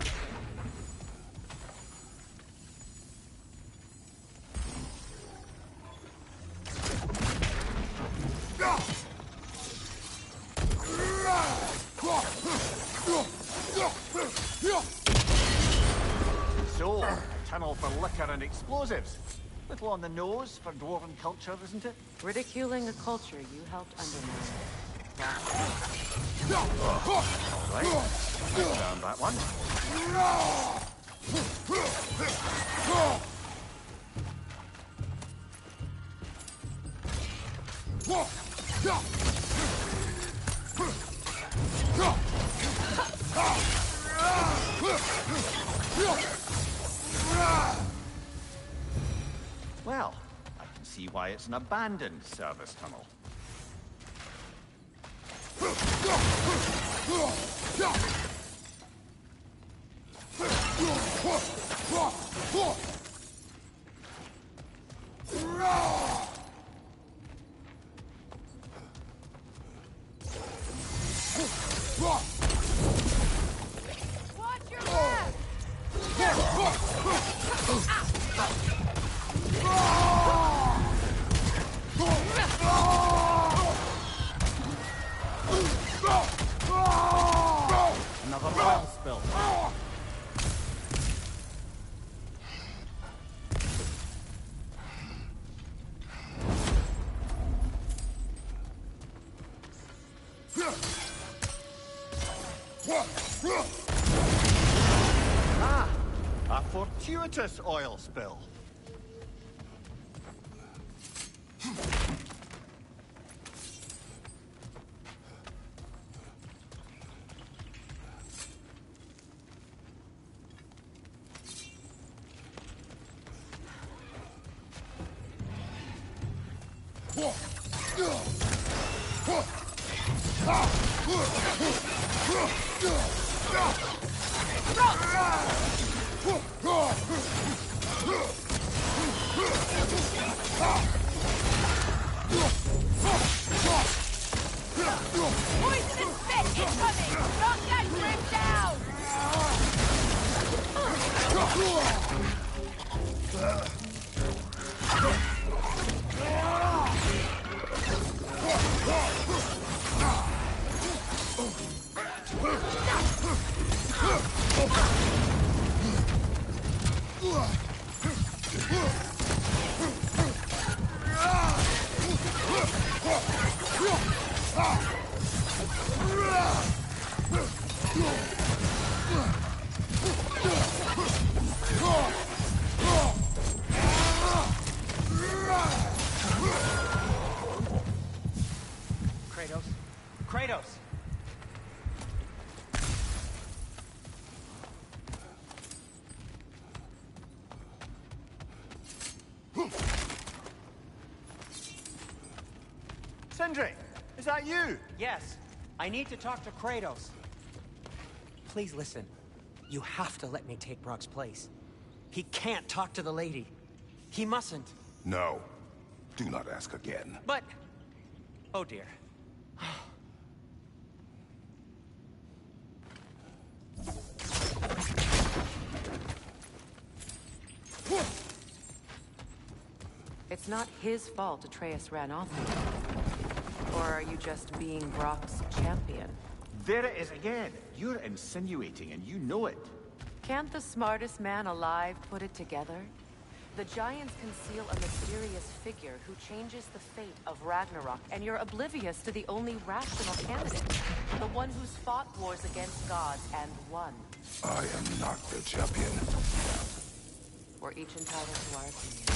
So, a tunnel for liquor and explosives. Little on the nose for dwarven culture, isn't it? Ridiculing a culture you helped undermine. Right. I found that one. Well, I can see why it's an abandoned service tunnel. Watch your back! Another oil spill. Ah, a fortuitous oil spill. Poisonous spit incoming! Knock that grip down! Kratos? Kratos! Sindri, is that you? Yes. I need to talk to Kratos. Please listen. You have to let me take Brock's place. He can't talk to the lady. He mustn't. No. Do not ask again. But... Oh dear. It's not his fault Atreus ran off with you. Or are you just being Brock's champion? There it is again. You're insinuating and you know it. Can't the smartest man alive put it together? The Giants conceal a mysterious figure who changes the fate of Ragnarok, and you're oblivious to the only rational candidate. The one who's fought wars against gods and won. I am not the champion. We're each entitled to our opinion.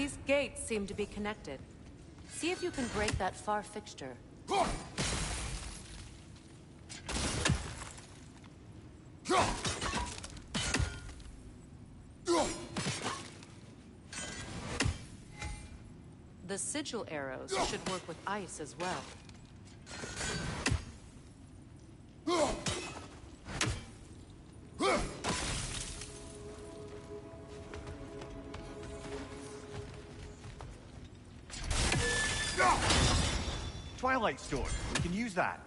These gates seem to be connected. See if you can break that far fixture. The sigil arrows should work with ice as well. Twilight Stone. We can use that.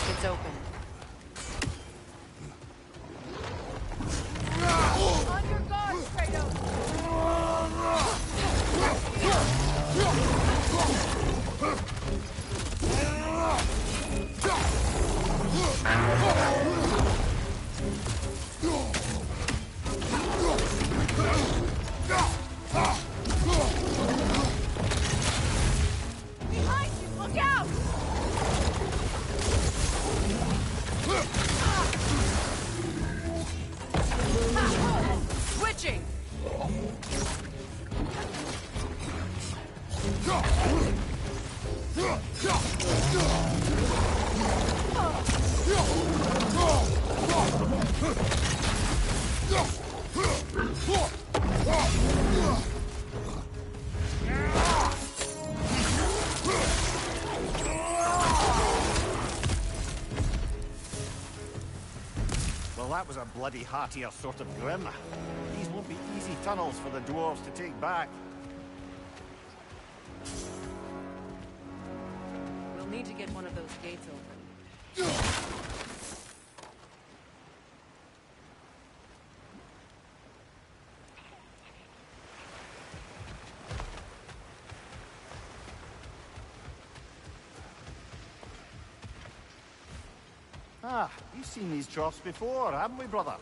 It's open. On your guard, Kratos! Behind you! Look out! Switching! Well, that was a bloody heartier sort of grim. These won't be easy tunnels for the dwarves to take back. We'll need to get one of those gates open. Ah, we've seen these troughs before, haven't we, brother?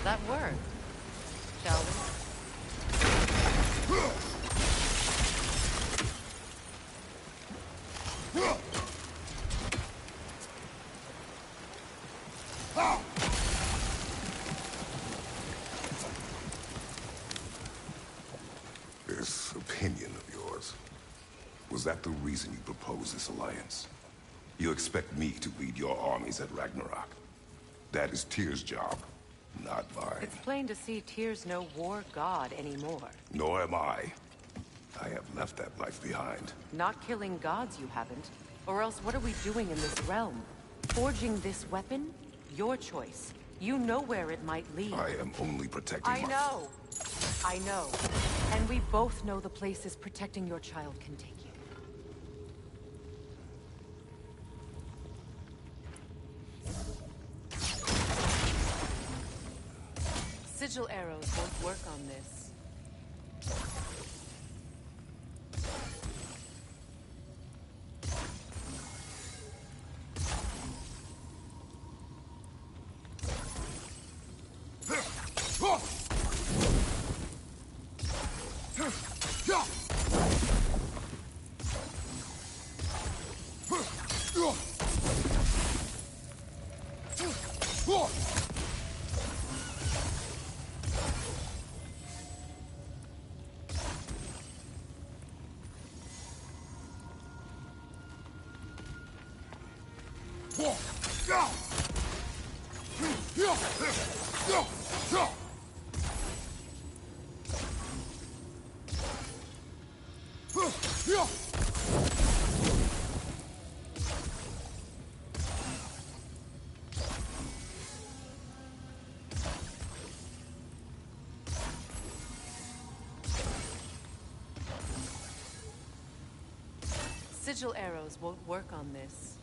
That worked. Shall we? This opinion of yours, was that the reason you proposed this alliance? You expect me to lead your armies at Ragnarok? That is Tyr's job, not mine. It's plain to see Tyr's no war god anymore. Nor am I. I have left that life behind. Not killing gods, you haven't. Or else what are we doing in this realm? Forging this weapon? Your choice. You know where it might lead. I am only protecting I know. I know. And we both know the places protecting your child can take you. Sigil arrows won't work on this. Sigil arrows won't work on this.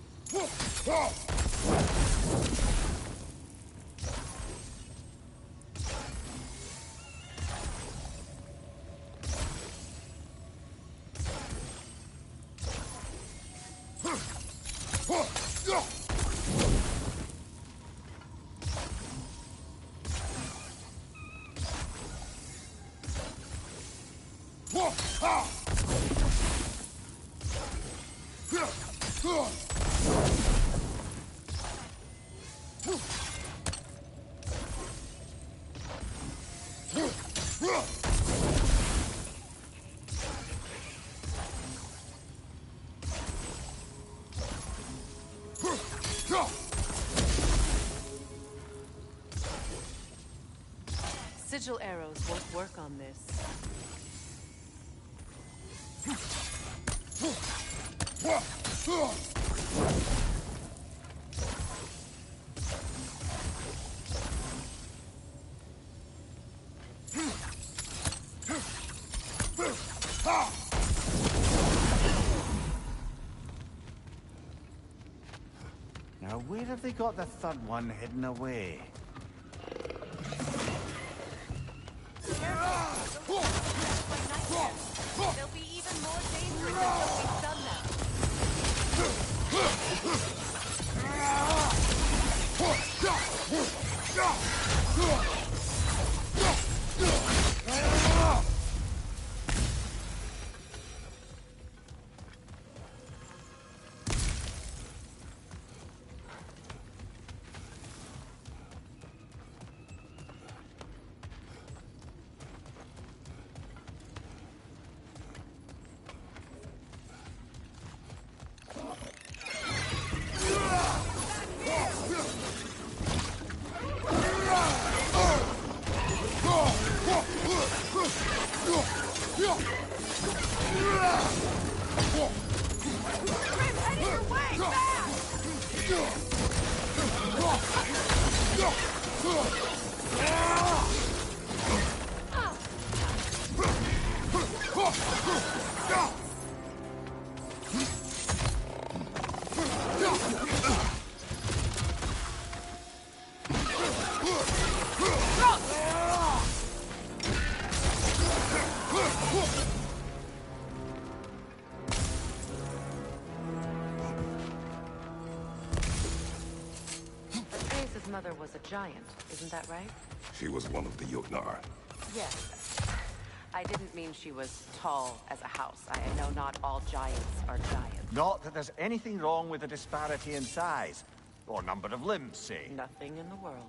Sigil arrows won't work on this. Now, where have they got the third one hidden away? They'll be even more dangerous until we've done that. His mother was a giant, isn't that right? She was one of the Jotnar. Yes. I didn't mean she was tall as a house. I know not all giants are giants. Not that there's anything wrong with the disparity in size. Or number of limbs, say. Nothing in the world.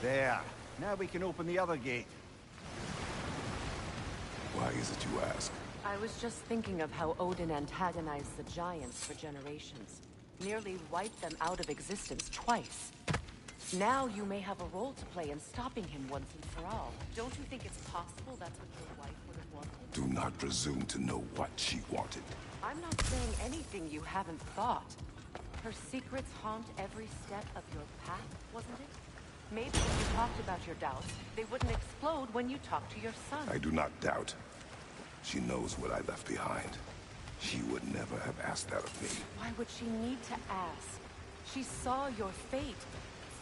There. Now we can open the other gate. Why is it you ask? I was just thinking of how Odin antagonized the giants for generations. Nearly wiped them out of existence twice. Now you may have a role to play in stopping him once and for all. Don't you think it's possible that's what your wife would have wanted? Do not presume to know what she wanted. I'm not saying anything you haven't thought. Her secrets haunt every step of your path, wasn't it? Maybe if you talked about your doubts, they wouldn't explode when you talked to your son. I do not doubt. She knows what I left behind. She would never have asked that of me. Why would she need to ask? She saw your fate.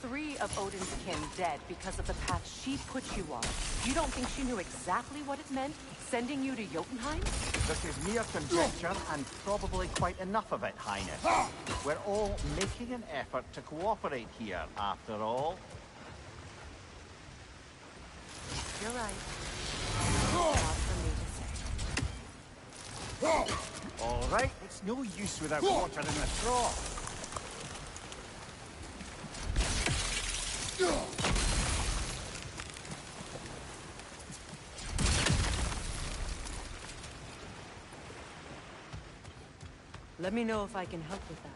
3 of Odin's kin dead because of the path she put you on. You don't think she knew exactly what it meant, sending you to Jotunheim? This is mere conjecture, and probably quite enough of it, Highness. We're all making an effort to cooperate here, after all. right? It's no use without water in the trough. Let me know if I can help with that.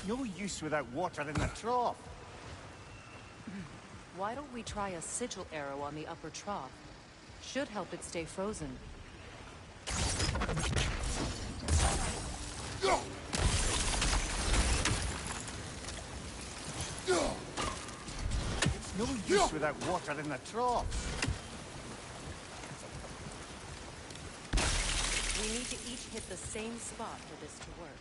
No use without water in the trough. Why don't we try a sigil arrow on the upper trough? Should help it stay frozen. It's no use without water in the trough. We need to each hit the same spot for this to work.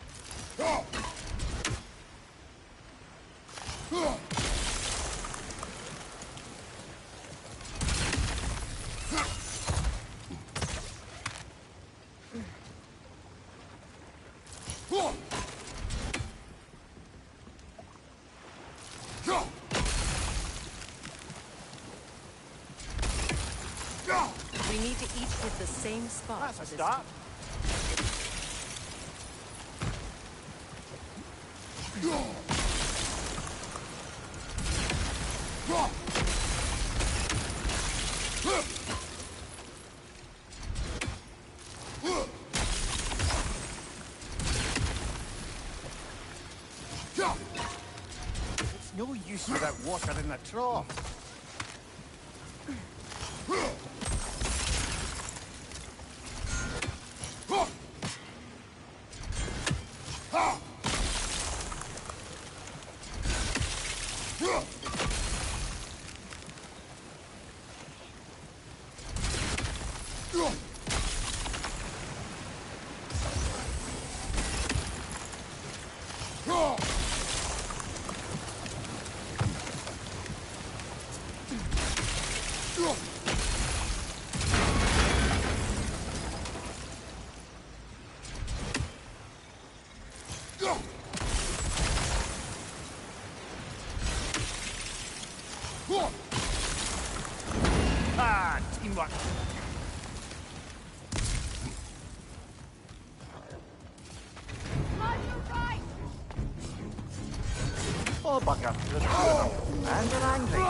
We need to each hit the same spot. That's a for this start. It's no use without water in the trough. Ah, teamwork. On your right! Oh, bugger. There's two of them. And they're angry.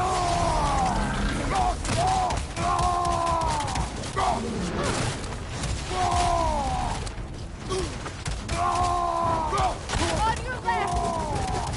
On your left! On your right!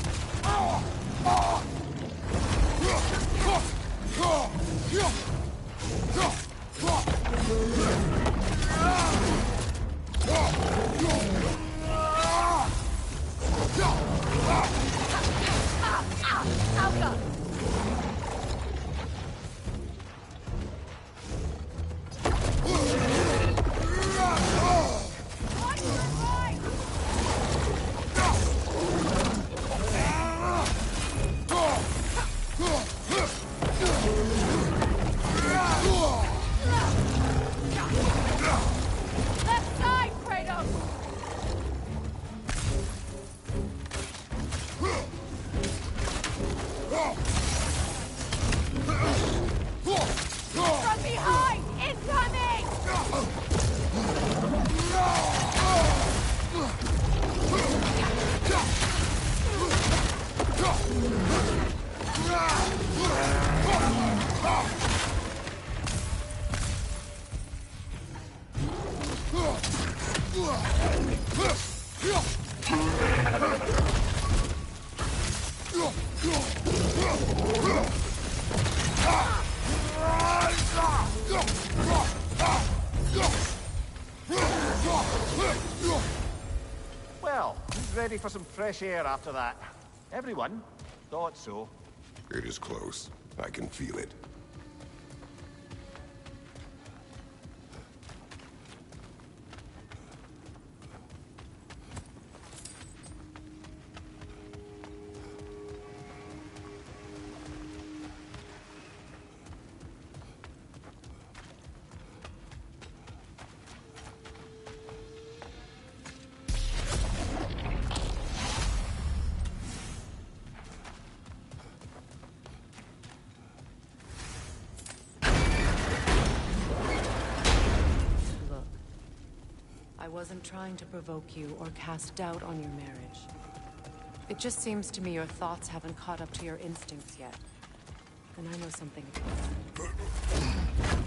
Left side, Kratos! From behind! Incoming! Well, who's ready for some fresh air after that? Everyone? Thought so. It is close. I can feel it. I wasn't trying to provoke you or cast doubt on your marriage. It just seems to me your thoughts haven't caught up to your instincts yet. And I know something about that.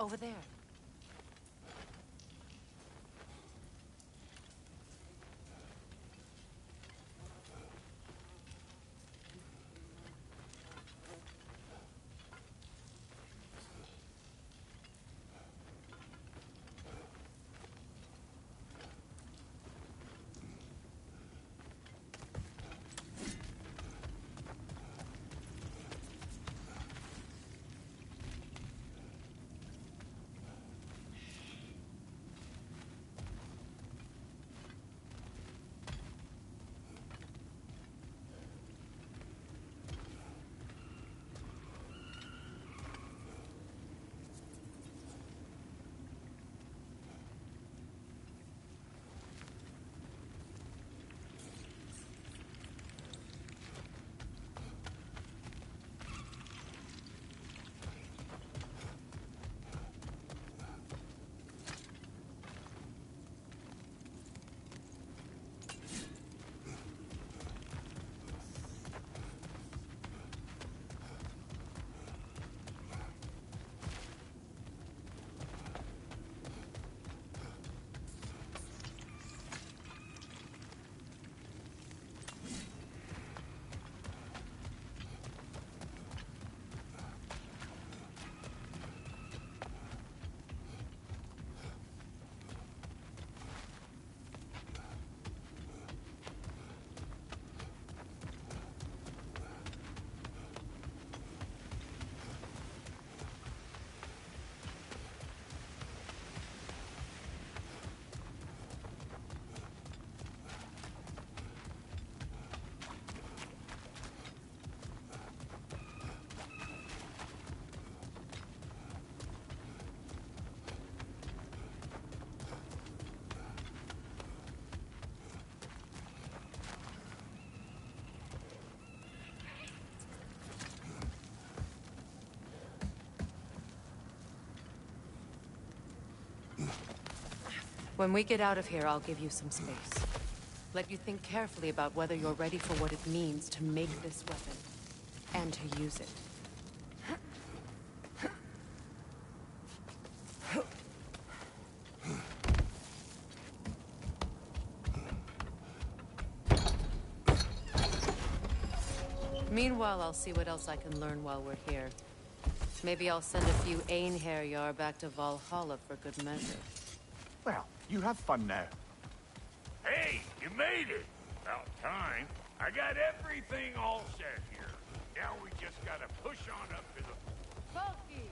Over there. When we get out of here, I'll give you some space. Let you think carefully about whether you're ready for what it means to make this weapon, and to use it. Meanwhile, I'll see what else I can learn while we're here. Maybe I'll send a few Einherjar back to Valhalla for good measure. Well, you have fun now. Hey, you made it! About time. I got everything all set here. Now we just gotta push on up to the... Bulky!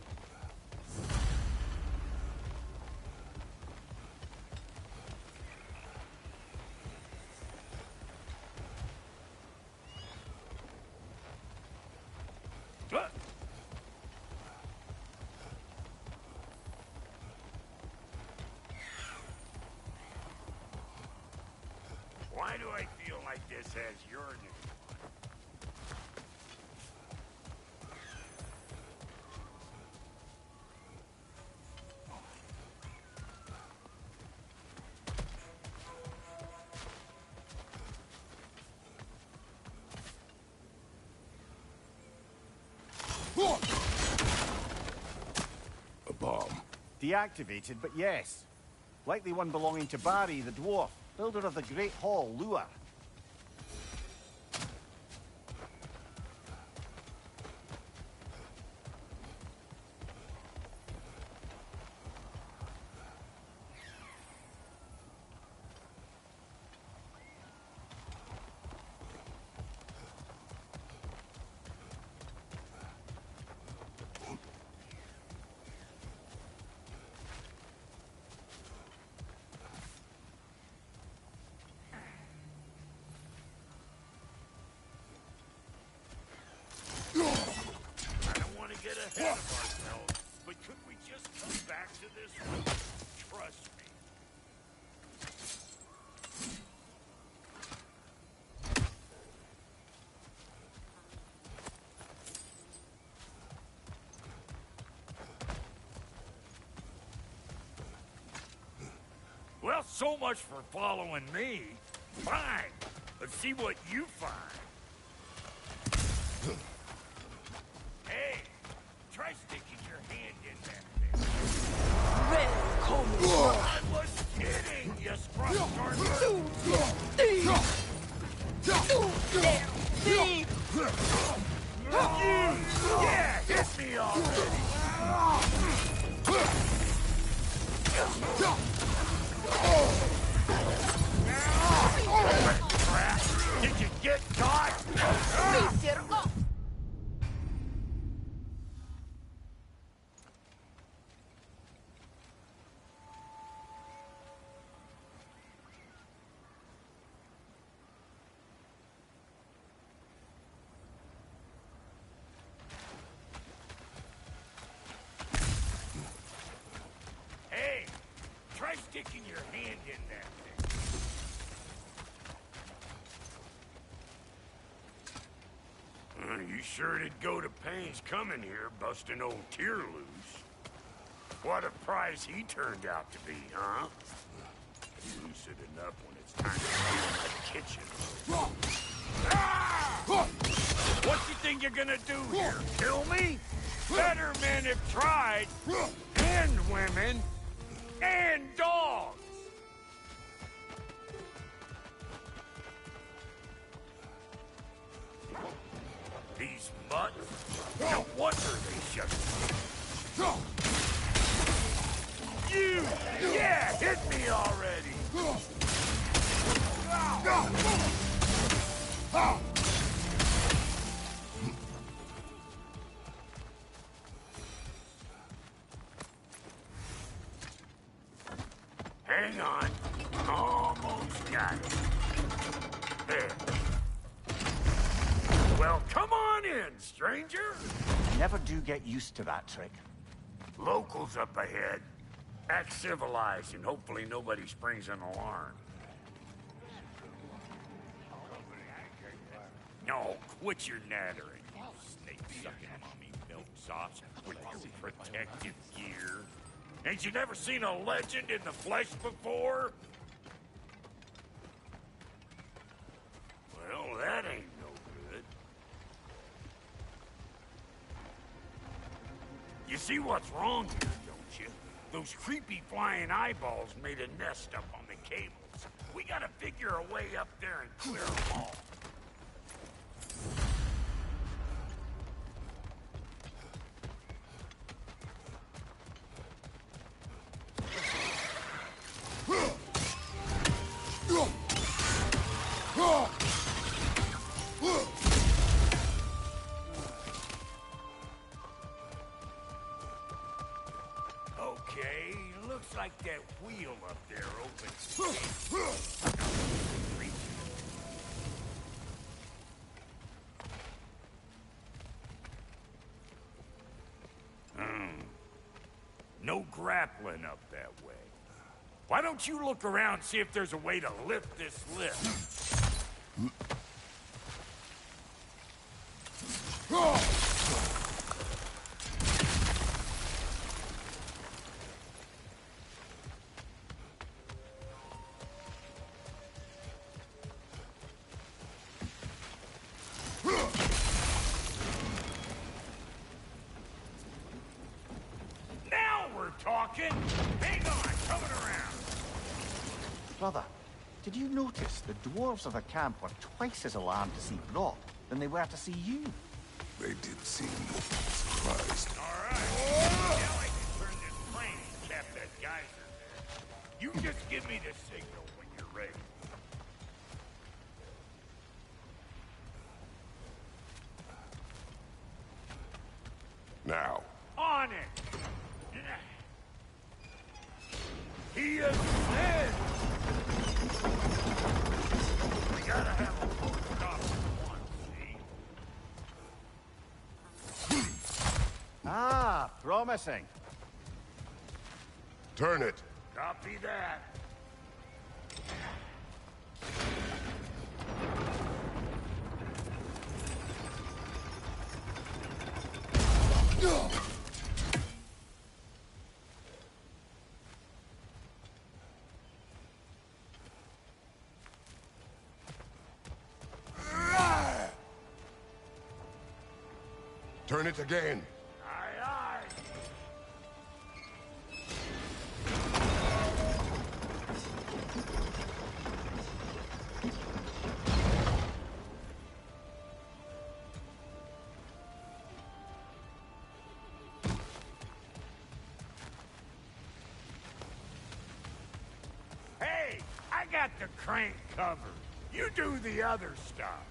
Why do I feel like this has your name? A bomb. Deactivated, but yes. Likely one belonging to Barry, the dwarf, builder of the Great Hall, Lua. Get ahead of ourselves, but could we just come back to this one? Trust me. Well, so much for following me. Fine. Let's see what you find. Hey! Try sticking your hand in that thing. I was kidding, you sprung Yeah, hit me already! Crap! Did you get caught? Hey, try sticking your hand in that thing. You sure did go to pains coming here, busting old Tyr loose. What a prize he turned out to be, huh? Lucid enough when it's time to clean my kitchen. Ah! What you think you're gonna do here? Kill me? Better men have tried. And women. And dogs. These mutts? No wonder they shut you! Yeah, hit me already! Hang on. Almost got it. There. Well, come on in, stranger. Never do get used to that trick. Locals up ahead. Act civilized, and hopefully nobody springs an alarm. No, quit your nattering, you snake-sucking mummy milksops with your protective gear. Ain't you never seen a legend in the flesh before? Well, that ain't no good. You see what's wrong here, don't you? Those creepy flying eyeballs made a nest up on the cables. We gotta figure a way up there and clear them all. Okay, looks like that wheel up there opens. No grappling up that way. Why don't you look around and see if there's a way to lift this lift? Now we're talking! Hang on, coming around! Brother, did you notice the dwarves of the camp were twice as alarmed to see Brock than they were to see you? They did seem surprised. Alright, now I can turn this plane and cap that geyser there. You just give me the signal when you're ready. Now. On it! He is dead! We gotta have a full stop at once, see? Ah, promising. Turn it. Copy that. Turn it again. Aye, aye. got the crank covered. You do the other stuff.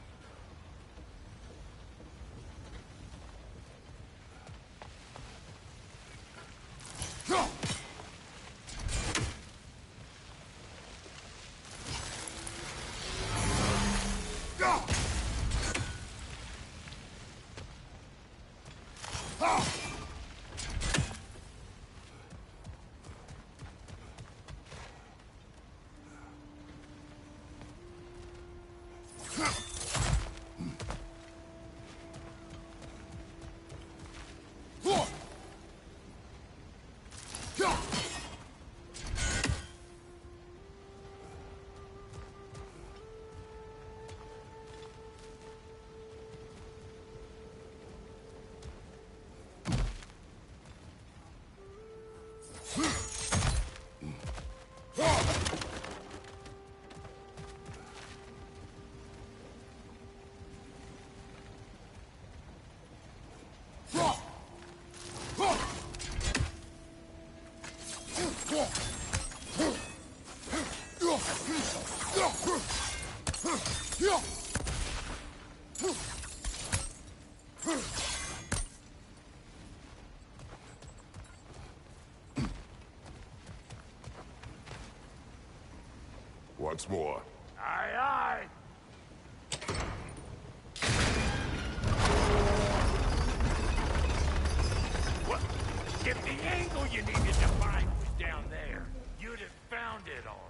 Once more. Aye, aye. What? If the angle you needed to find was down there, you'd have found it already.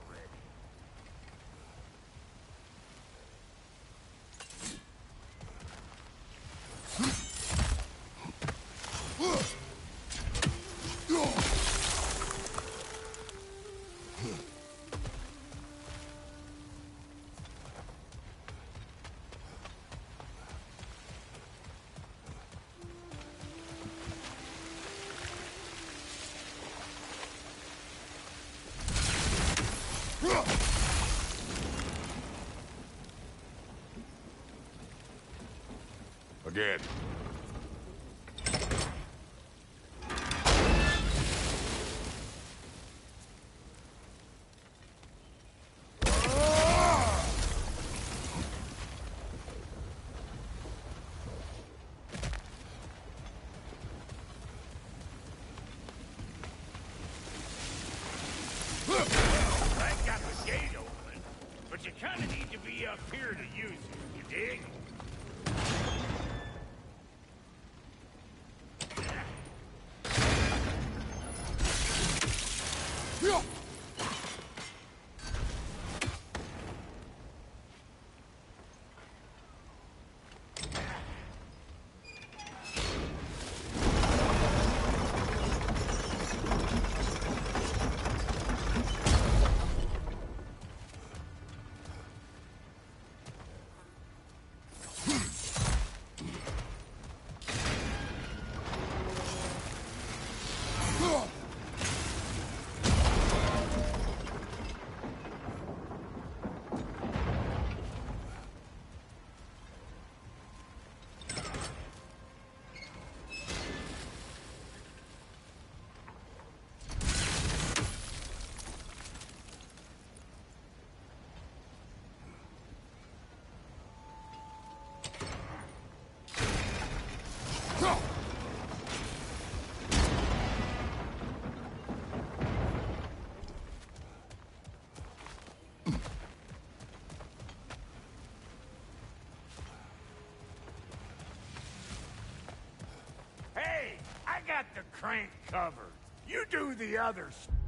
Again. I got the gate open, but you kind of need to be up here to use it, you dig? Hey, I got the crank covered. You do the other stuff.